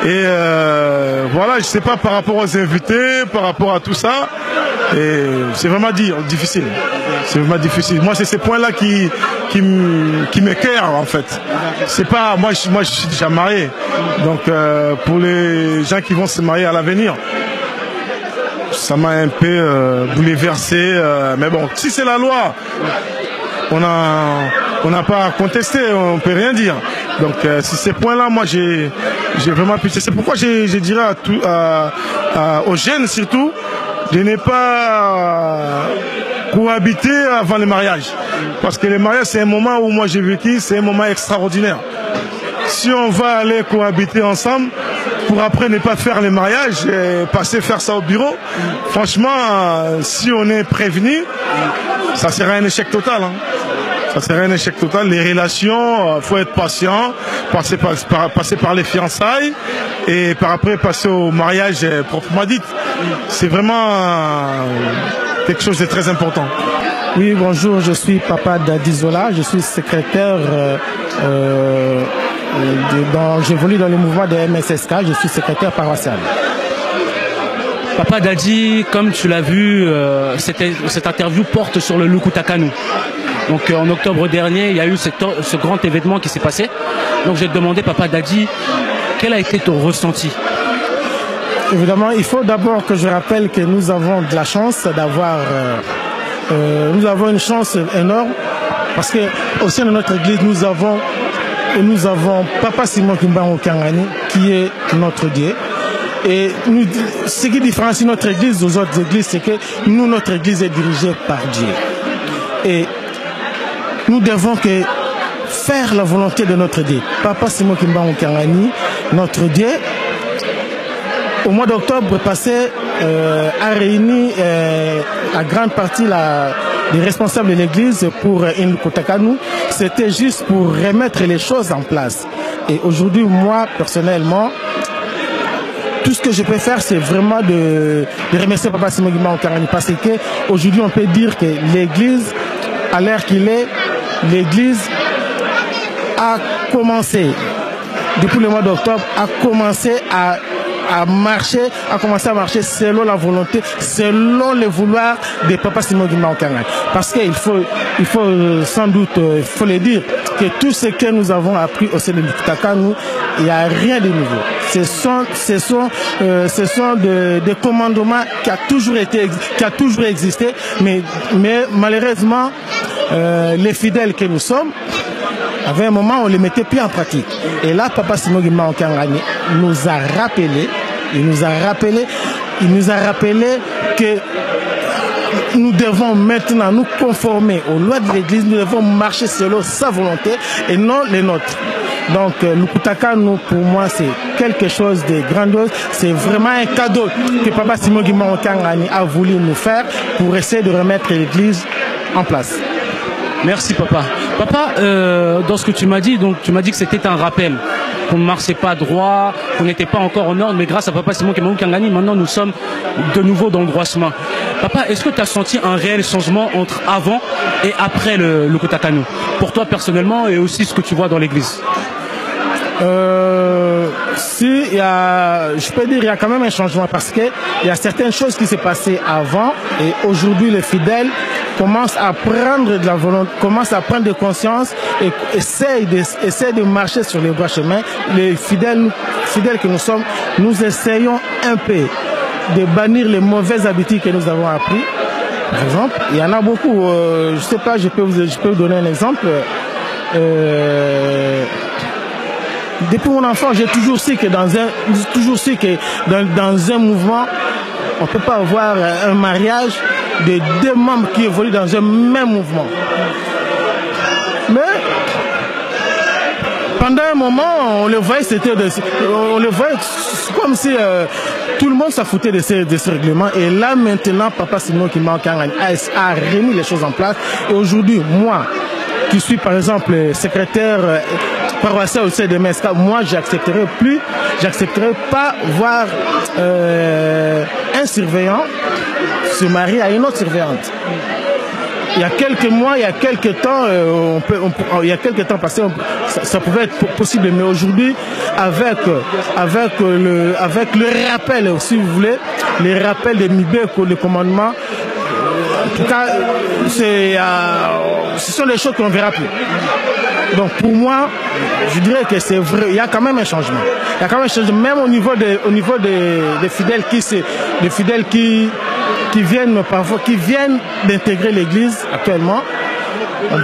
Et voilà, je sais pas par rapport aux invités, par rapport à tout ça. Et c'est vraiment difficile. C'est vraiment difficile. Moi, c'est ces points-là qui m'écœurent en fait. C'est pas moi, je suis déjà marié. Donc pour les gens qui vont se marier à l'avenir, ça m'a un peu bouleversé. Mais bon, si c'est la loi, on n'a pas à contester, on peut rien dire. Donc si ces points-là, moi j'ai vraiment pitié. C'est pourquoi je dirais aux jeunes surtout de ne pas cohabiter avant le mariage. Parce que le mariage, c'est un moment où moi j'ai vécu, c'est un moment extraordinaire. Si on va aller cohabiter ensemble, pour après ne pas faire le mariage et passer faire ça au bureau, franchement, si on est prévenu, ça sera un échec total. Hein. Ça serait un échec total. Les relations, faut être patient, passer par les fiançailles et par après passer au mariage proprement dit. C'est vraiment quelque chose de très important. Oui, bonjour, je suis Papa Dadizola, je suis secrétaire, j'évolue dans le mouvement de MSSK, je suis secrétaire paroissial. Papa Dadi, comme tu l'as vu, cette interview porte sur le Lukutakanu. Donc en octobre dernier, il y a eu ce grand événement qui s'est passé. Donc j'ai demandé, Papa Dadi, quel a été ton ressenti? Évidemment, il faut d'abord que je rappelle que nous avons de la chance d'avoir... nous avons une chance énorme parce que au sein de notre église, nous avons Papa Simon Kimbangu Kangani qui est notre Dieu. Et nous, ce qui différencie notre église aux autres églises, c'est que nous, notre église est dirigée par Dieu. Et nous devons que faire la volonté de notre Dieu. Papa Simon Kimbangu Kangani, notre Dieu, au mois d'octobre passé, a réuni la grande partie des responsables de l'église pour une Kotakanu. C'était juste pour remettre les choses en place. Et aujourd'hui, moi, personnellement, tout ce que je peux faire, c'est vraiment de remercier Papa Simon Kimbangu Kangani parce qu'aujourd'hui, on peut dire que l'église, à l'heure qu'il est, l'église a commencé, depuis le mois d'octobre, a commencé à marcher selon la volonté, selon le vouloir de Papa Simon Kimbangu Kangani. Parce qu'il faut sans doute, il faut le dire, que tout ce que nous avons appris au sein de Lukutakanu, il n'y a rien de nouveau. Ce sont des commandements qui a toujours existé, mais malheureusement, les fidèles que nous sommes, avait un moment où on les mettait plus en pratique. Et là, Papa Simon Kimbangu Kangani nous a rappelé que nous devons maintenant nous conformer aux lois de l'Église, nous devons marcher selon sa volonté et non les nôtres. Donc, Lukutakanu, pour moi, c'est quelque chose de grandiose. C'est vraiment un cadeau que Papa Simon Kimbangu Kangani a voulu nous faire pour essayer de remettre l'Église en place. Merci papa. Papa, dans ce que tu m'as dit, donc tu m'as dit que c'était un rappel, qu'on ne marchait pas droit, qu'on n'était pas encore en ordre, mais grâce à Papa Simon Kimbangu Kangani, maintenant nous sommes de nouveau dans le droit chemin. Papa, est-ce que tu as senti un réel changement entre avant et après le Kotakanu, pour toi personnellement et aussi ce que tu vois dans l'église? Je peux dire il y a quand même un changement parce que il y a certaines choses qui s'est passées avant et aujourd'hui les fidèles commencent à prendre de la volonté, commencent à prendre de conscience et essayent de marcher sur les droits chemins. Les fidèles que nous sommes, nous essayons un peu de bannir les mauvaises habitudes que nous avons apprises. Par exemple, il y en a beaucoup. Je sais pas, je peux vous donner un exemple. Depuis mon enfant, j'ai toujours su que dans un mouvement, on ne peut pas avoir un mariage de deux membres qui évoluent dans un même mouvement. Mais pendant un moment, on le voyait, comme si tout le monde s'en foutait de ce règlement. Et là, maintenant, Papa Simon Kimbangu Kangani a remis les choses en place. Et aujourd'hui, moi, qui suis par exemple secrétaire paroissial au sein de MSK, moi j'accepterai pas voir un surveillant se marier à une autre surveillante. Il y a quelques mois, il y a quelques temps, passé, ça pouvait être possible, mais aujourd'hui, avec le rappel, si vous voulez, les rappels de Mibeko, le commandement, en tout cas, ce sont des choses qu'on ne verra plus. Donc pour moi, je dirais que c'est vrai, il y a quand même un changement. Il y a quand même un changement, même au niveau des fidèles qui viennent parfois, qui viennent d'intégrer l'église actuellement. On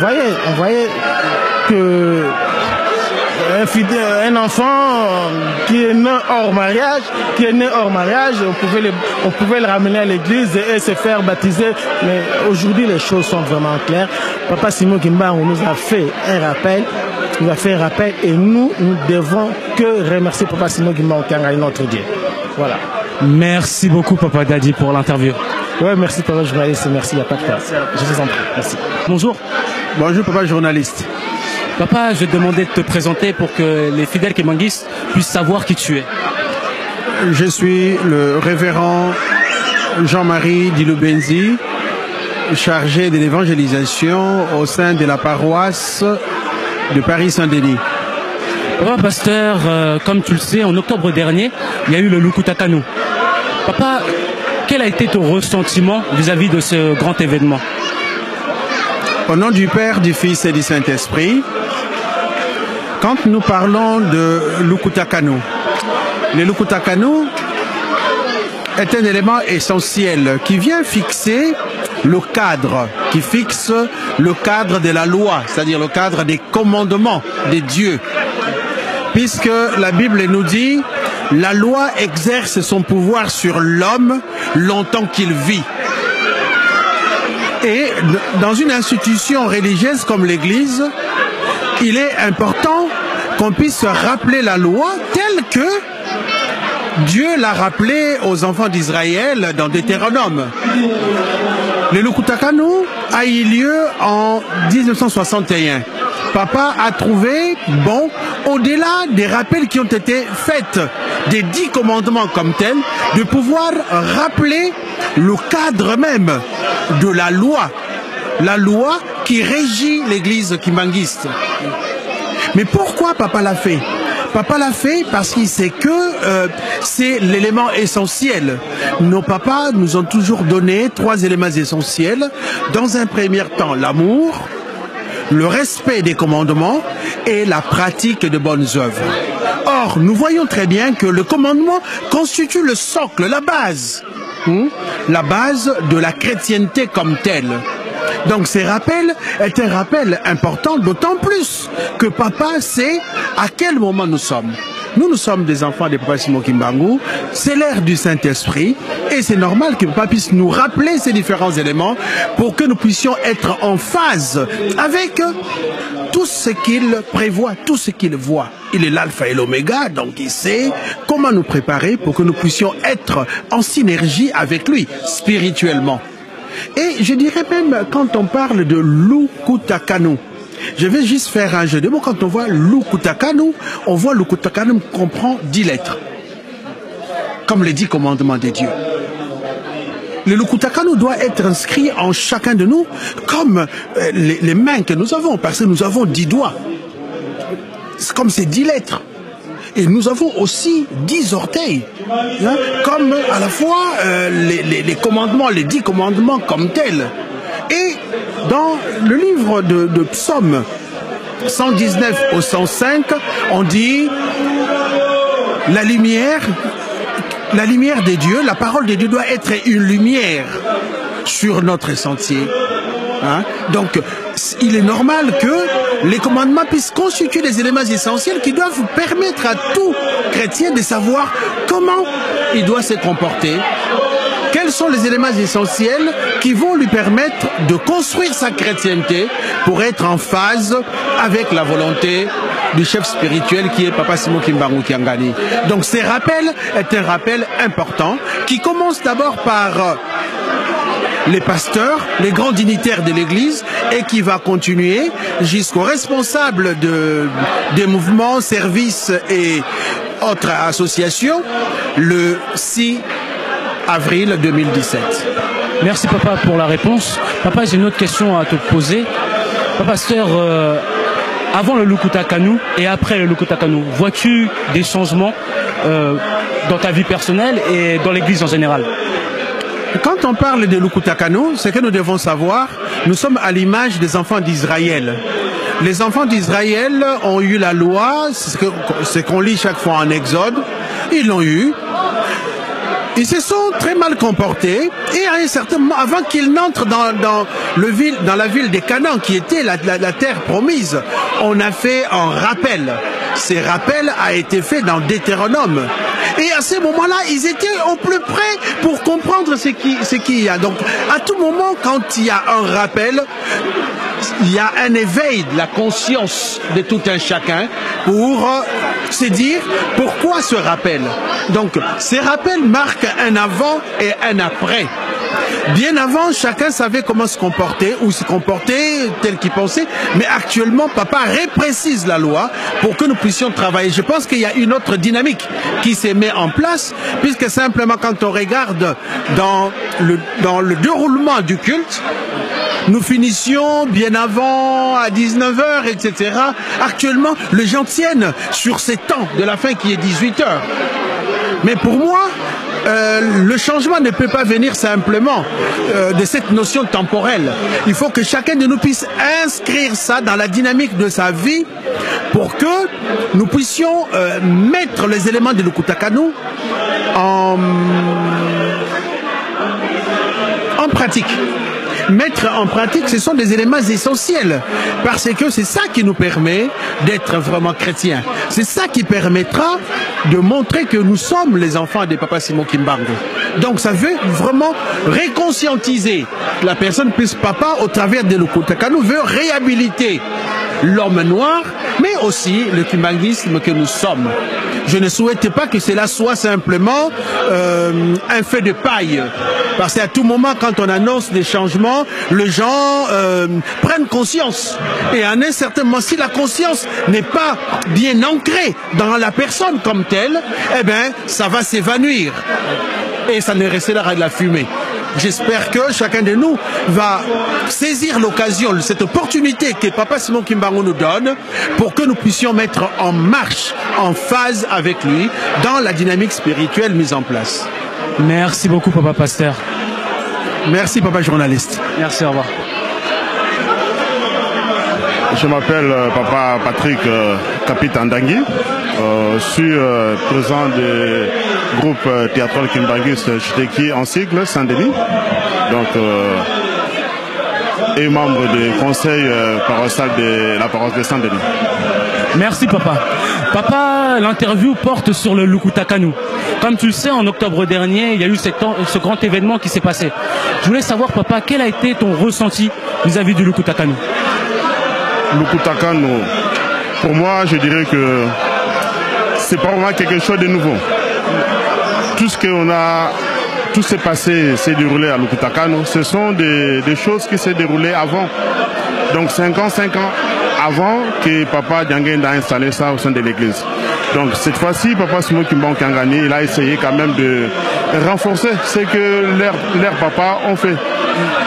voyait que un enfant qui est né hors mariage, on pouvait le ramener à l'église et se faire baptiser. Mais aujourd'hui, les choses sont vraiment claires. Papa Simon Kimbangu nous a fait un rappel, et nous devons que remercier Papa Simon Kimbangu Kangani, notre Dieu. Voilà. Merci beaucoup, Papa Dadi, pour l'interview. Ouais, merci, Papa journaliste. Merci, il n'y a pas de quoi. Je vous en prie. Merci. Bonjour. Bonjour, Papa journaliste. Papa, je vais te demander de te présenter pour que les fidèles kémanguistes puissent savoir qui tu es. Je suis le révérend Jean-Marie Diloubenzi, chargé de l'évangélisation au sein de la paroisse de Paris-Saint-Denis. Papa pasteur, comme tu le sais, en octobre dernier, il y a eu le Lukutakanu. Papa, quel a été ton ressentiment vis-à-vis de ce grand événement? Au nom du Père, du Fils et du Saint-Esprit, quand nous parlons de Lukutakanu, le Lukutakanu est un élément essentiel qui vient fixer le cadre, qui fixe le cadre de la loi, c'est-à-dire le cadre des commandements de Dieu. Puisque la Bible nous dit, la loi exerce son pouvoir sur l'homme longtemps qu'il vit. Et dans une institution religieuse comme l'Église, il est important qu'on puisse rappeler la loi telle que Dieu l'a rappelée aux enfants d'Israël dans Deutéronome. Le Lukutakanu a eu lieu en 1961. Papa a trouvé, bon, au-delà des rappels qui ont été faits, des 10 commandements comme tels, de pouvoir rappeler le cadre même de la loi qui régit l'église kimbanguiste. Mais pourquoi papa l'a fait? Papa l'a fait parce qu'il sait que c'est l'élément essentiel. Nos papas nous ont toujours donné 3 éléments essentiels. Dans un premier temps, l'amour, le respect des commandements et la pratique de bonnes œuvres. Or, nous voyons très bien que le commandement constitue le socle, la base de la chrétienté comme telle. Donc ces rappels est un rappel important, d'autant plus que papa sait à quel moment nous sommes. Nous sommes des enfants de Papa Simon Kimbangu, c'est l'ère du Saint-Esprit et c'est normal que papa puisse nous rappeler ces différents éléments pour que nous puissions être en phase avec tout ce qu'il prévoit, tout ce qu'il voit. Il est l'alpha et l'oméga, donc il sait comment nous préparer pour que nous puissions être en synergie avec lui, spirituellement. Et je dirais même, quand on parle de Lukutakanu, je vais juste faire un jeu de mots. Quand on voit Lukutakanu, on voit Lukutakanu comprend 10 lettres, comme les 10 commandements de Dieu. Le Lukutakanu doit être inscrit en chacun de nous comme les mains que nous avons, parce que nous avons 10 doigts. C'est comme ces 10 lettres. Et nous avons aussi 10 orteils, hein, comme à la fois les commandements, les 10 commandements comme tels. Et dans le livre de Psaume 119 au 105, on dit la lumière de Dieu, la parole de Dieu doit être une lumière sur notre sentier. Hein? Donc, il est normal que les commandements puissent constituer des éléments essentiels qui doivent permettre à tout chrétien de savoir comment il doit se comporter. Quels sont les éléments essentiels qui vont lui permettre de construire sa chrétienté pour être en phase avec la volonté du chef spirituel qui est Papa Simon Kimbangu Kiangani. Donc, ces rappels est un rappel important qui commence d'abord par les pasteurs, les grands dignitaires de l'Église et qui va continuer jusqu'aux responsables des mouvements, services et autres associations le 6 avril 2017. Merci papa pour la réponse. Papa, j'ai une autre question à te poser. Papa pasteur, avant le Lukutakanu et après le Lukutakanu, vois-tu des changements dans ta vie personnelle et dans l'Église en général? Quand on parle de Lukutakanu, ce que nous devons savoir, nous sommes à l'image des enfants d'Israël. Les enfants d'Israël ont eu la loi, ce qu'on lit chaque fois en Exode, ils l'ont eu. Ils se sont très mal comportés et à un certain moment, avant qu'ils n'entrent dans la ville de Canaan, qui était la terre promise, on a fait un rappel. Ce rappel a été fait dans Deutéronome. Et à ce moment-là, ils étaient au plus près pour comprendre ce qu'il y a. Donc, à tout moment, quand il y a un rappel, il y a un éveil de la conscience de tout un chacun pour se dire pourquoi ce rappel. Donc, ces rappels marquent un avant et un après. Bien avant, chacun savait comment se comporter ou se comporter tel qu'il pensait. Mais actuellement, papa reprécise la loi pour que nous puissions travailler. Je pense qu'il y a une autre dynamique qui se met en place, puisque simplement quand on regarde dans le déroulement du culte, nous finissions bien avant, à 19h, etc. Actuellement, les gens tiennent sur ces temps de la fin qui est 18h. Mais pour moi, le changement ne peut pas venir simplement de cette notion temporelle. Il faut que chacun de nous puisse inscrire ça dans la dynamique de sa vie pour que nous puissions mettre les éléments de Lukutakanu en pratique. Mettre en pratique, ce sont des éléments essentiels parce que c'est ça qui nous permet d'être vraiment chrétiens. C'est ça qui permettra de montrer que nous sommes les enfants de Papa Simon Kimbangu. Donc ça veut vraiment réconscientiser la personne plus papa au travers de Lukutakanu, veut réhabiliter l'homme noir, mais aussi le kimbanguisme que nous sommes. Je ne souhaite pas que cela soit simplement un fait de paille. Parce qu'à tout moment, quand on annonce des changements, les gens prennent conscience. Et à un certain moment, si la conscience n'est pas bien ancrée dans la personne comme telle, eh bien, ça va s'évanouir. Et ça ne restera que de la fumée. J'espère que chacun de nous va saisir l'occasion, cette opportunité que Papa Simon Kimbangu nous donne pour que nous puissions mettre en marche, en phase avec lui, dans la dynamique spirituelle mise en place. Merci beaucoup, Papa Pasteur. Merci, Papa Journaliste. Merci, au revoir. Je m'appelle Papa Patrick Kapitandangui. Je suis président du groupe théâtral kimbanguiste Chiteki en cycle Saint-Denis. Donc, et membre du conseil paroissial de la paroisse de Saint-Denis. Merci, Papa. Papa, l'interview porte sur le Lukutakanu. Comme tu le sais, en octobre dernier, il y a eu ce grand événement qui s'est passé. Je voulais savoir, Papa, quel a été ton ressenti vis-à-vis du Lukutakanu? Lukutakanu, pour moi, je dirais que c'est pas vraiment quelque chose de nouveau. Tout ce qu'on a, tout s'est passé, s'est déroulé à Lukutakanu, ce sont des choses qui s'est déroulées avant. Donc 5 ans avant que Papa Dianguène a installé ça au sein de l'église. Donc cette fois-ci, Papa Simon Kimbangu Kangani, il a essayé quand même de renforcer ce que leurs papas ont fait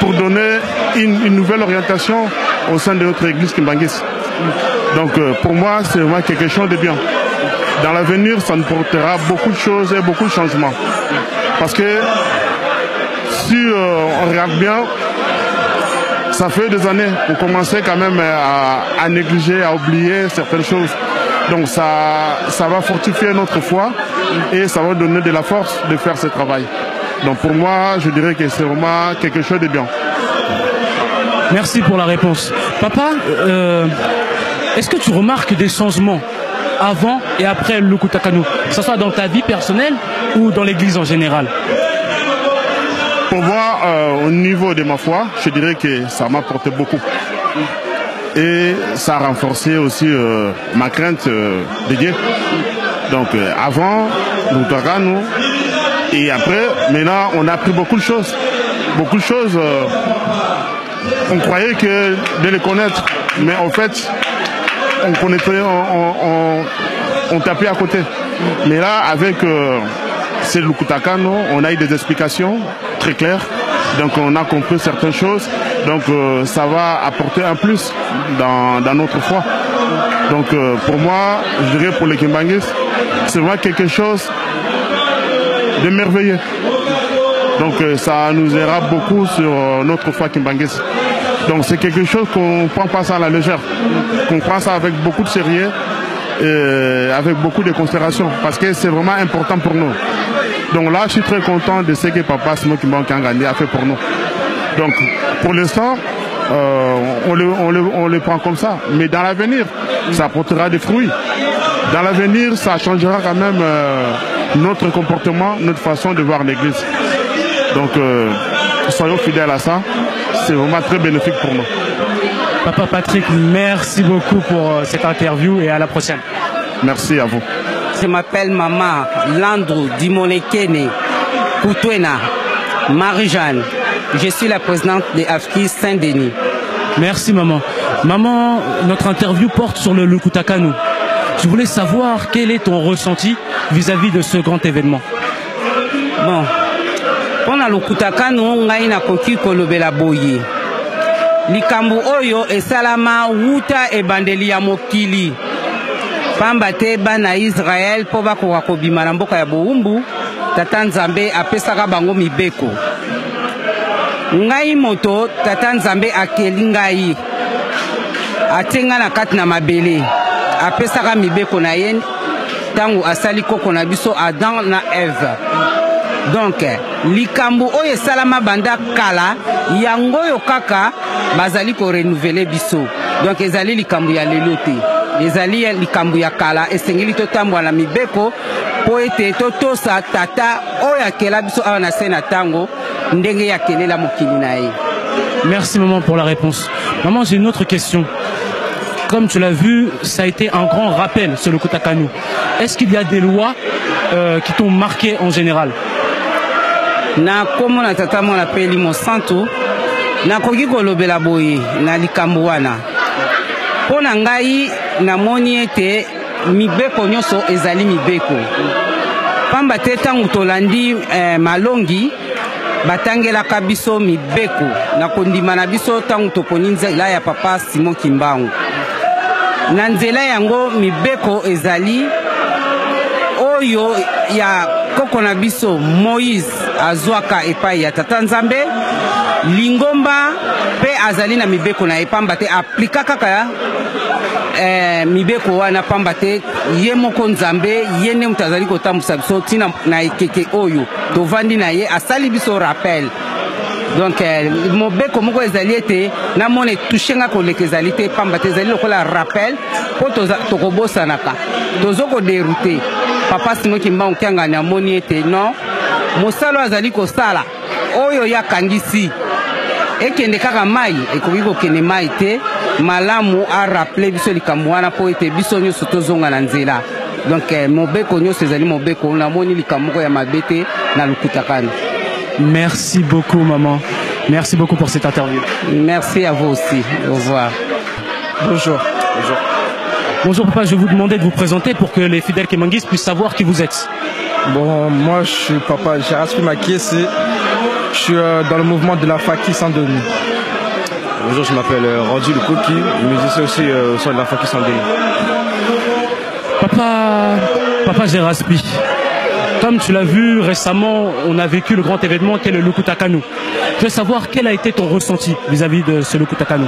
pour donner une nouvelle orientation au sein de notre église kimbanguiste. Donc pour moi, c'est vraiment quelque chose de bien. Dans l'avenir, ça nous portera beaucoup de choses et beaucoup de changements. Parce que si on regarde bien, ça fait des années qu'on commençait quand même à négliger, à oublier certaines choses. Donc ça va fortifier notre foi et ça va donner de la force de faire ce travail. Donc pour moi, je dirais que c'est vraiment quelque chose de bien. Merci pour la réponse. Papa, est-ce que tu remarques des changements avant et après le Lukutakanu, que ce soit dans ta vie personnelle ou dans l'église en général? Pour moi, au niveau de ma foi, je dirais que ça m'a apporté beaucoup. Et ça a renforcé aussi ma crainte de Dieu. Donc avant, Lukutakanu, et après, maintenant, on a appris beaucoup de choses. Beaucoup de choses, on croyait que de les connaître, mais en fait, on connaissait, on tapait à côté. Mais là, avec ces Lukutakanu, on a eu des explications très claires. Donc on a compris certaines choses. Donc ça va apporter un plus dans notre foi. Donc pour moi, je dirais pour les kimbanguistes, c'est vraiment quelque chose de merveilleux. Donc ça nous aidera beaucoup sur notre foi kimbanguiste. Donc c'est quelque chose qu'on ne prend pas ça à la légère, qu'on prend ça avec beaucoup de sérieux et avec beaucoup de considération, parce que c'est vraiment important pour nous. Donc là, je suis très content de ce que Papa Simon Kimbangu Kangani a fait pour nous. Donc pour l'instant, on le prend comme ça. Mais dans l'avenir, ça apportera des fruits. Dans l'avenir, ça changera quand même notre comportement, notre façon de voir l'église. Donc soyons fidèles à ça. C'est vraiment très bénéfique pour nous. Papa Patrick, merci beaucoup pour cette interview et à la prochaine. Merci à vous. Je m'appelle Maman Landrou Dimonekene Koutouena Marie-Jeanne. Je suis la présidente de AFKI Saint-Denis. Merci maman. Maman, notre interview porte sur le Lukutakanu. Je voulais savoir quel est ton ressenti vis-à-vis de ce grand événement. Bon, pendant le Lukutakanu, ngai na koki kolobela boye. Likambu oyo esalama wuta e bandeli ya mokili. pamba te bana Israël po bakoka kobima na mboka ya bowumbu tata Nzambe apesaka bango mibeko. Ngai moto tata Nzambe akeli ngai atenga na kati na mabele apesaka mibeko na ye tangu asali koko na biso Adam na Eve. Donc likambu oyo salama banda kala yango yo kaka bazali ko renouveler biso. Donc ezali likambu ya lelo te, ezali likambu ya kala esengeli to tambwa na mibeko po ete to tosa tata oyo akela biso awa na sena tango ndenge ya kelela mokili na ye. Merci maman pour la réponse. Maman, j'ai une autre question. Comme tu l'as vu, ça a été un grand rappel sur le Lukutakanu. Est-ce qu'il y a des lois qui t'ont marqué en général? Na komo na tata mo na peli mo santo na koki kolobela boye na likambo wana pona ngai na moni ete mibeko nyonso ezali mibeko pamba te tangu tolandi malongi batangelaka biso mibeko na kondima na biso tangu toponi nzela ya papa Simon Kimbangu na nzela yango mibeko ezali oyo ya koko na biso Moïse azwaka epai ya tata Nzambe lingomba pe azali na mibeko na epamba te aplika kaka mibeko wana pamba te ye moko Nzambe ye ne mutazali kotambusa biso tina na ekeke oyo tovandi na ye asali biso rappel. Donc mobeko moko ezali ete na mone touchenga koleka ezali te pamba te ezali lokola rappel po tokobosanaka tozoko dérouter papa Simon Kimbangu kianga na moni ete non mosalo azali kosala oyo yakangisi ekende kaka mai ekoki kokende mai te malamu a rappeler biso likambo wana po ete biso nyonso tozonga na nzela. Donc mobeko nyonso ezali mobeko na moni likambo ya mabete na Lukutakanu. Merci beaucoup maman. Merci beaucoup pour cette interview. Merci à vous aussi. Au revoir. Bonjour. Bonjour. Bonjour papa, je vais vous demander de vous présenter pour que les fidèles Kemanguistes puissent savoir qui vous êtes. Bon, moi je suis papa Géraspi Makiesi, je suis dans le mouvement de la Faki Saint-Denis. Bonjour, je m'appelle Randy Lukoki, musicien aussi au sein de la Faki Saint-Denis. Papa Géraspi, comme tu l'as vu récemment, on a vécu le grand événement qu'est le Lukutakanu. Je veux savoir quel a été ton ressenti vis-à-vis de ce Lukutakanu.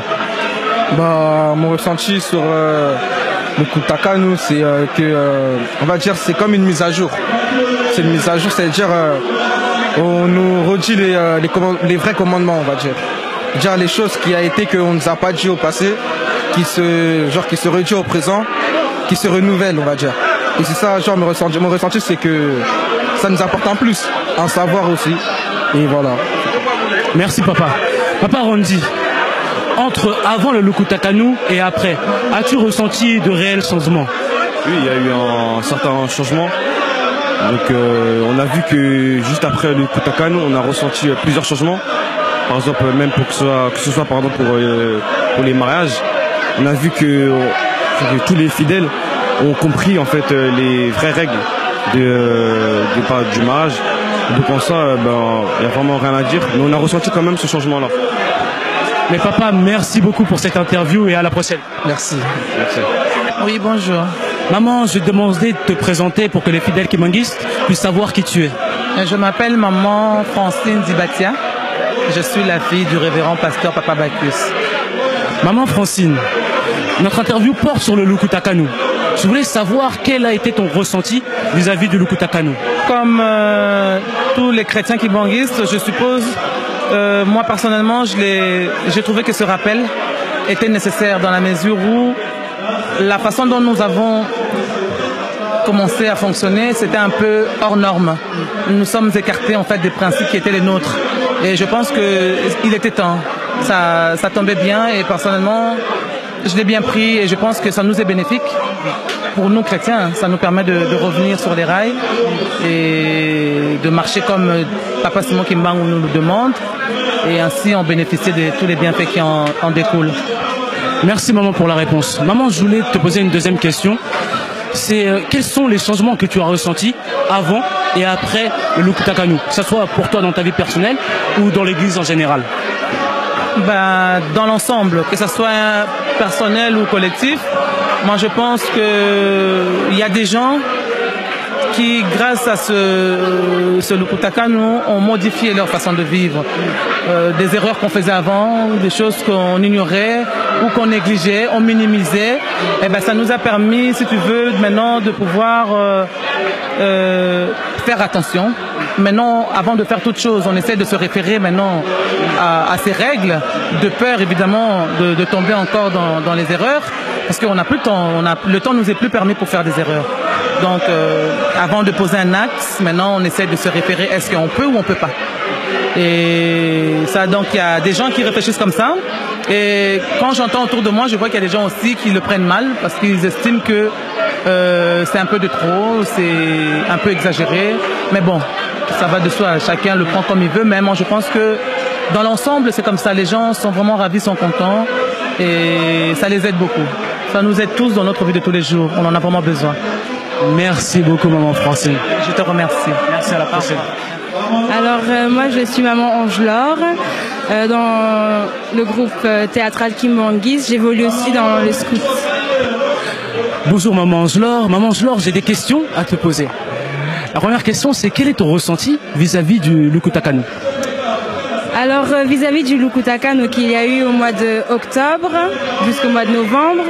Bah, mon ressenti sur le Lukutakanu, c'est que, on va dire, c'est comme une mise à jour. C'est une mise à jour, c'est-à-dire, on nous redit les vrais commandements, on va dire. Dire les choses qui a été qu'on ne nous a pas dit au passé, qui se redit au présent, qui se renouvellent, on va dire. Et c'est ça, genre, mon ressenti, c'est que ça nous apporte en plus, en savoir aussi. Et voilà. Merci papa. Papa Randy, entre avant le Lukutakanu et après, as-tu ressenti de réels changements? Oui, il y a eu un certain changement. Donc on a vu que juste après le Lukutakanu, on a ressenti plusieurs changements. Par exemple, même pour que ce soit par exemple pour les mariages, on a vu que tous les fidèles ont compris en fait les vraies règles du mariage. Donc en ça, il n'y a vraiment rien à dire. Mais on a ressenti quand même ce changement-là. Mais papa, merci beaucoup pour cette interview et à la prochaine. Merci. Merci. Oui, bonjour. Maman, je vais te demander de te présenter pour que les fidèles Kemanguistes puissent savoir qui tu es. Je m'appelle maman Francine Dibatia. Je suis la fille du révérend pasteur Papa Bacchus. Maman Francine, notre interview porte sur le Lukutakanu. Je voulais savoir quel a été ton ressenti vis-à-vis du Lukutakanu. Comme tous les chrétiens Kemanguistes, je suppose, moi personnellement, j'ai trouvé que ce rappel était nécessaire dans la mesure où la façon dont nous avons commencé à fonctionner, c'était un peu hors norme. Nous sommes écartés en fait des principes qui étaient les nôtres. Et je pense qu'il était temps. Ça tombait bien et personnellement, je l'ai bien pris et je pense que ça nous est bénéfique. Pour nous chrétiens, ça nous permet de revenir sur les rails et de marcher comme Papa Simon Kimbangu nous le demande et ainsi en bénéficier de tous les bienfaits qui en découlent. Merci maman pour la réponse. Maman, je voulais te poser une deuxième question. C'est quels sont les changements que tu as ressentis avant et après le Lukutakanu, que ce soit pour toi dans ta vie personnelle ou dans l'église en général? Dans l'ensemble, que ce soit personnel ou collectif. Moi, je pense qu'il y a des gens qui, grâce à ce Lukutakanu, ont modifié leur façon de vivre. Des erreurs qu'on faisait avant, des choses qu'on ignorait ou qu'on négligeait, on minimisait. Et ben, ça nous a permis, si tu veux, maintenant de pouvoir faire attention. Maintenant, avant de faire toute chose, on essaie de se référer maintenant à ces règles, de peur évidemment de tomber encore dans les erreurs, parce qu'on n'a plus le temps, le temps nous est plus permis pour faire des erreurs. Donc, avant de poser un acte, maintenant on essaie de se référer, est-ce qu'on peut ou on peut pas. Et ça, donc il y a des gens qui réfléchissent comme ça. Et quand j'entends autour de moi, je vois qu'il y a des gens aussi qui le prennent mal parce qu'ils estiment que c'est un peu de trop, c'est un peu exagéré. Mais bon, ça va de soi, chacun le prend comme il veut. Mais moi, je pense que dans l'ensemble, c'est comme ça. Les gens sont vraiment ravis, sont contents et ça les aide beaucoup. Ça nous aide tous dans notre vie de tous les jours. On en a vraiment besoin. Merci beaucoup, maman Francine. Je te remercie. Merci, à la prochaine. Alors moi je suis maman Ange-Laure dans le groupe théâtral Kimbangis. J'évolue aussi dans le scout. Bonjour maman Ange-Laure. Maman Ange-Laure, j'ai des questions à te poser. La première question, c'est quel est ton ressenti vis-à-vis du Lukutakanu? Alors vis-à-vis du Lukutakanu qu'il y a eu au mois d'octobre jusqu'au mois de novembre,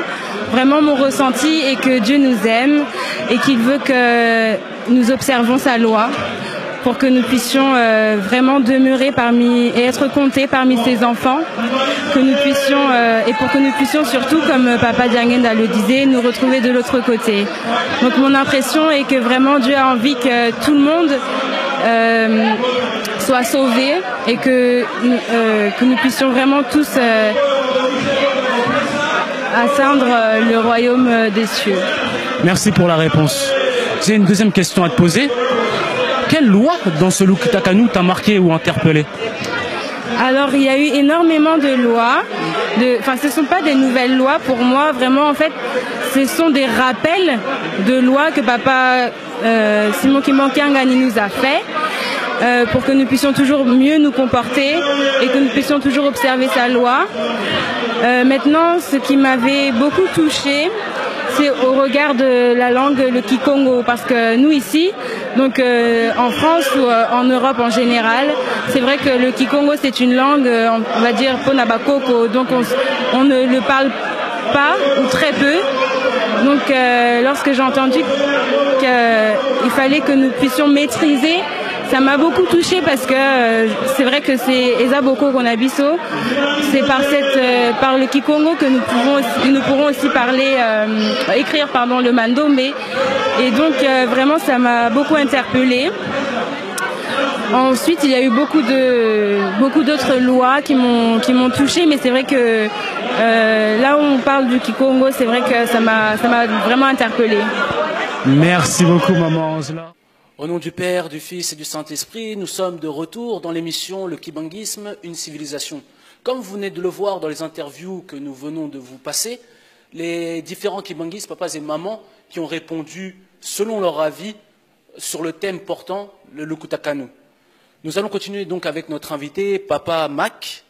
vraiment mon ressenti est que Dieu nous aime et qu'il veut que nous observons sa loi, pour que nous puissions vraiment demeurer parmi et être comptés parmi ses enfants, que nous puissions et pour que nous puissions surtout, comme Papa Diangenda le disait, nous retrouver de l'autre côté. Donc mon impression est que vraiment Dieu a envie que tout le monde soit sauvé et que nous puissions vraiment tous atteindre le royaume des cieux. Merci pour la réponse. J'ai une deuxième question à te poser. Quelle loi dans ce Lukutakanu t'a marqué ou interpellé? Alors il y a eu énormément de lois, enfin ce ne sont pas des nouvelles lois pour moi, vraiment en fait ce sont des rappels de lois que Papa Simon Kimbankiangani nous a fait pour que nous puissions toujours mieux nous comporter et que nous puissions toujours observer sa loi. Maintenant ce qui m'avait beaucoup touchée, c'est au regard de la langue, le Kikongo, parce que nous ici, donc en France ou en Europe en général, c'est vrai que le Kikongo c'est une langue, on va dire Ponabakoko, donc on ne le parle pas ou très peu. Donc lorsque j'ai entendu qu'il fallait que nous puissions maîtriser, ça m'a beaucoup touchée parce que c'est vrai que c'est Ezaboko Konabiso, c'est par le Kikongo que nous pourrons aussi parler, écrire pardon, le Mandombe, et donc vraiment ça m'a beaucoup interpellée. Ensuite il y a eu beaucoup d'autres lois qui m'ont touchée, mais c'est vrai que là où on parle du Kikongo, c'est vrai que ça m'a vraiment interpellée. Merci beaucoup maman Angela. Au nom du Père, du Fils et du Saint-Esprit, nous sommes de retour dans l'émission Le Kibanguisme, une civilisation. Comme vous venez de le voir dans les interviews que nous venons de vous passer, les différents Kibanguistes, papas et mamans, qui ont répondu selon leur avis sur le thème portant le Lukutakanu. Nous allons continuer donc avec notre invité, Papa Mac,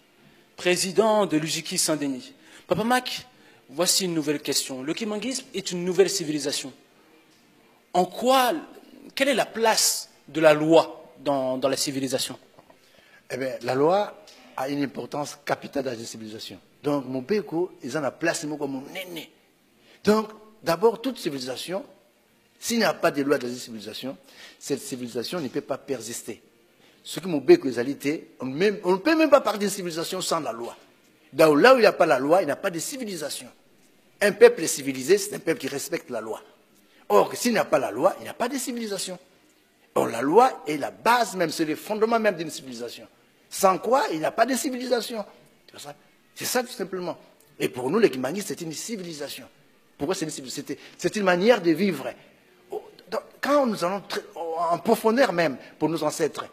président de l'UJKI Saint-Denis. Papa Mac, voici une nouvelle question. Le Kibanguisme est une nouvelle civilisation. En quoi... Quelle est la place de la loi dans la civilisation? Eh bien, la loi a une importance capitale dans la civilisation. Donc, mon béco, ils ont la place comme mon aîné. Donc, d'abord, toute civilisation, s'il n'y a pas de loi dans la civilisation, cette civilisation ne peut pas persister. Ce que mon béco est alité, on ne peut même pas parler d'une civilisation sans la loi. Là où il n'y a pas la loi, il n'y a pas de civilisation. Un peuple civilisé, c'est un peuple qui respecte la loi. Or, s'il n'y a pas la loi, il n'y a pas de civilisation. Or, la loi est la base même, c'est le fondement même d'une civilisation. Sans quoi, il n'y a pas de civilisation. C'est ça tout simplement. Et pour nous, les Kibanguistes, c'est une civilisation. Pourquoi c'est une civilisation? C'est une manière de vivre. Quand nous allons en profondeur même, pour nos ancêtres,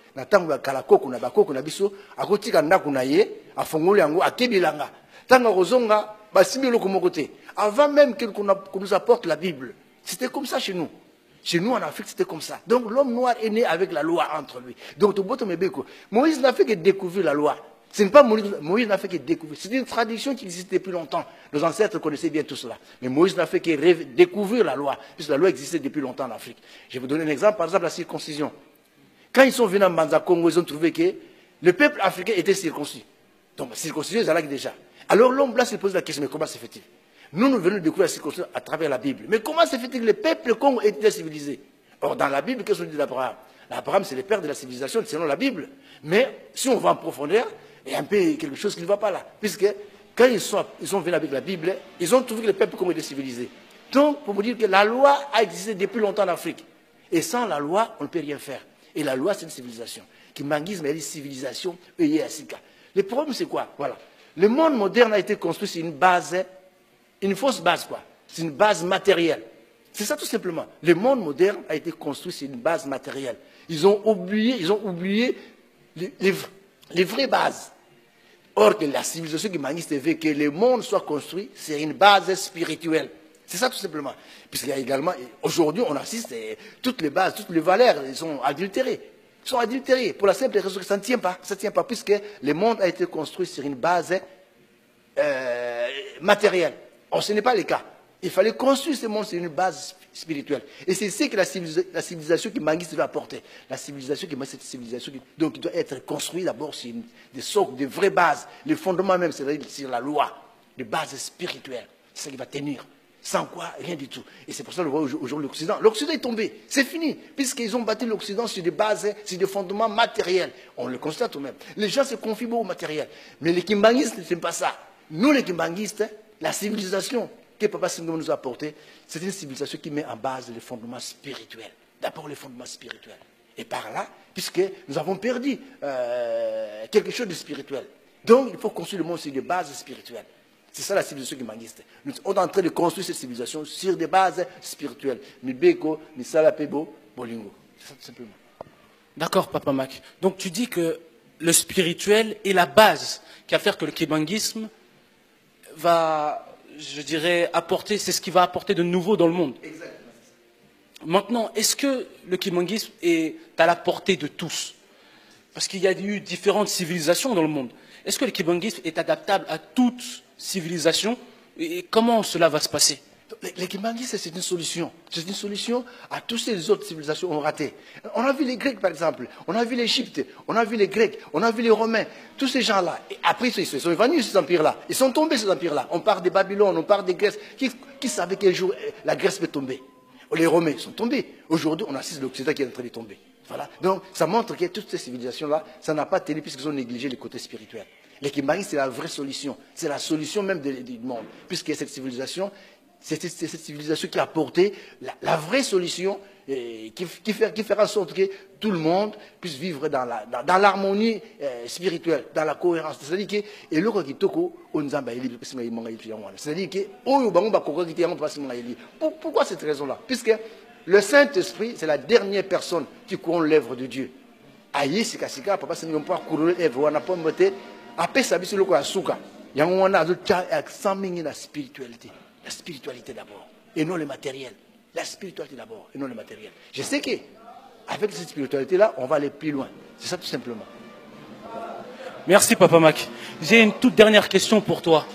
avant même qu'on nous apporte la Bible, c'était comme ça chez nous. Chez nous, en Afrique, c'était comme ça. Donc, l'homme noir est né avec la loi entre lui. Donc, Moïse n'a fait que découvrir la loi. Ce n'est pas Moïse n'a fait que découvrir. C'est une tradition qui existait depuis longtemps. Nos ancêtres connaissaient bien tout cela. Mais Moïse n'a fait que découvrir la loi, puisque la loi existait depuis longtemps en Afrique. Je vais vous donner un exemple, par exemple la circoncision. Quand ils sont venus en Banza Congo, ils ont trouvé que le peuple africain était circoncis. Donc, la circoncision, ils allaient déjà. Alors l'homme là se pose la question, mais comment se fait-il? Nous venons de découvrir la circoncision à travers la Bible. Mais comment se fait-il que le peuple Congo était civilisé? Or, dans la Bible, qu'est-ce qu'on dit d'Abraham? Abraham, c'est le père de la civilisation, selon la Bible. Mais si on va en profondeur, il y a un peu quelque chose qui ne va pas là. Puisque quand ils sont venus avec la Bible, ils ont trouvé que le peuple Congo était civilisé. Donc, pour vous dire que la loi a existé depuis longtemps en Afrique. Et sans la loi, on ne peut rien faire. Et la loi, c'est une civilisation. Kimangisme, elle est civilisation, le problème, c'est quoi? Voilà. Le monde moderne a été construit sur une base, une fausse base, quoi. C'est une base matérielle. C'est ça tout simplement. Le monde moderne a été construit sur une base matérielle. Ils ont oublié les vraies bases. Or que la civilisation kimanguiste veut que le monde soit construit sur une base spirituelle. C'est ça tout simplement. Puisqu'il y a également, aujourd'hui on assiste, toutes les bases, toutes les valeurs, elles sont adultérées. Ils sont adultérés pour la simple raison que ça ne tient pas. Ça ne tient pas puisque le monde a été construit sur une base matérielle. Or, ce n'est pas le cas. Il fallait construire ce monde sur une base spirituelle. Et c'est ce que la civilisation qui Manguiste veut apporter. La civilisation qui cette civilisation donc, qui doit être construite d'abord sur des socles, des vraies bases. Le fondement même, c'est sur la loi. Des bases spirituelles. C'est ça qui va tenir. Sans quoi, rien du tout. Et c'est pour ça que l'on voit aujourd'hui l'Occident. L'Occident est tombé. C'est fini. Puisqu'ils ont bâti l'Occident sur des bases, sur des fondements matériels. On le constate tout de même. Les gens se confient au matériel. Mais les kimbanguistes, ce n'est pas ça. Nous, les kimbanguistes, la civilisation que Papa Senghor nous a apportée, c'est une civilisation qui met en base les fondements spirituels. D'abord les fondements spirituels. Et par là, puisque nous avons perdu quelque chose de spirituel. Donc, il faut construire le monde sur des bases spirituelles. C'est ça la civilisation kimanguiste. Nous sommes en train de construire cette civilisation sur des bases spirituelles. Mibeko, Misalapebo, Bolingo. C'est ça tout simplement. D'accord, Papa Mac. Donc tu dis que le spirituel est la base qui va faire que le kibanguisme va, je dirais, apporter, c'est ce qui va apporter de nouveau dans le monde. Exactement. Maintenant, est-ce que le kibanguisme est à la portée de tous? Parce qu'il y a eu différentes civilisations dans le monde. Est-ce que le kibanguisme est adaptable à toute civilisation? Et comment cela va se passer? Le kibanguisme, c'est une solution. C'est une solution à toutes ces autres civilisations qui ont raté. On a vu les Grecs, par exemple. On a vu l'Égypte. On a vu les Grecs. On a vu les Romains. Tous ces gens-là. Et après, ils sont évanouis, ces empires-là. Ils sont tombés, ces empires-là. On parle de Babylone, on parle de Grèce. Qui savait quel jour la Grèce peut tomber? Les Romains sont tombés. Aujourd'hui, on assiste l'Occident qui est en train de tomber. Voilà. Donc, ça montre que toutes ces civilisations-là, ça n'a pas tenu puisqu'ils ont négligé les côtés spirituels. Les Kimbangis, c'est la vraie solution. C'est la solution même du monde. Puisque cette civilisation, c'est cette civilisation qui a apporté la vraie solution qui fera en sorte que tout le monde puisse vivre dans l'harmonie spirituelle, dans la cohérence. C'est-à-dire que, c'est-à-dire que, pourquoi cette raison-là? Puisque le Saint-Esprit, c'est la dernière personne qui couronne l'œuvre de Dieu. Aïe, sikasika, papa, c'est pas couronner l'œuvre, on a pas monté. Après, ça, c'est le quoi, souka. Il y a la spiritualité. La spiritualité d'abord, et non le matériel. La spiritualité d'abord, et non le matériel. Je sais qu'avec cette spiritualité-là, on va aller plus loin. C'est ça tout simplement. Merci, Papa Mac. J'ai une toute dernière question pour toi.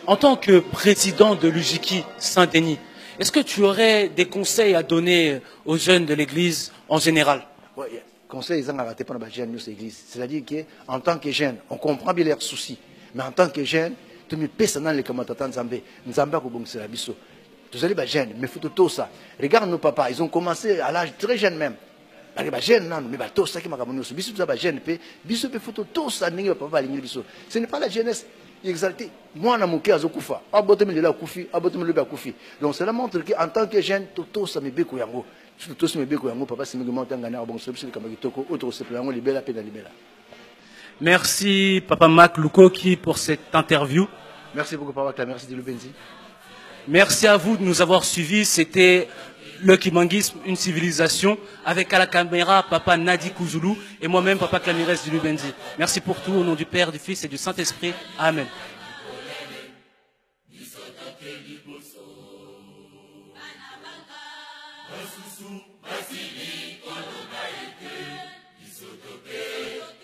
En tant que président de l'UJKI Saint-Denis, est-ce que tu aurais des conseils à donner aux jeunes de l'Église en général? Oui, conseils, ils ont arrêté pour les jeunes de l'Église. C'est-à-dire qu'en tant que jeunes, on comprend bien leurs soucis. Mais en tant que jeunes, tu me pèses dans les commentateurs Nzambé. Nzambé a commencé à biso. Tu allez, jeunes, mais faut tout ça. Regarde nos papas, ils ont commencé à l'âge très jeune même. Les jeunes, non, mais tout ça qui m'a ramené. Biso, tu as jeunes, biso, faut tout ça, papa, biso. Ce n'est pas la jeunesse exaltée. Moi, on a mon cœur à Koufa. Abotem le Koufi, abotem le Koufi. Donc, cela montre qu'en tant que jeune, tout ça, mais béko yango. Tout ça, mais béko yango, papa, c'est me monter en gagnant, bon, c'est le Kamakitoko, autre, c'est le yango, libéla, pédale, libéla. Merci, Papa Mac Lukoki, pour cette interview. Merci beaucoup, Papa. Merci de Lubenzi. Merci à vous de nous avoir suivis. C'était le Kibanguisme, une civilisation, avec à la caméra Papa Nadi Kouzoulou et moi-même, Papa Clamirez de Lubenzi. Merci pour tout, au nom du Père, du Fils et du Saint-Esprit. Amen. Basusu, basili, koloba ete, isotope.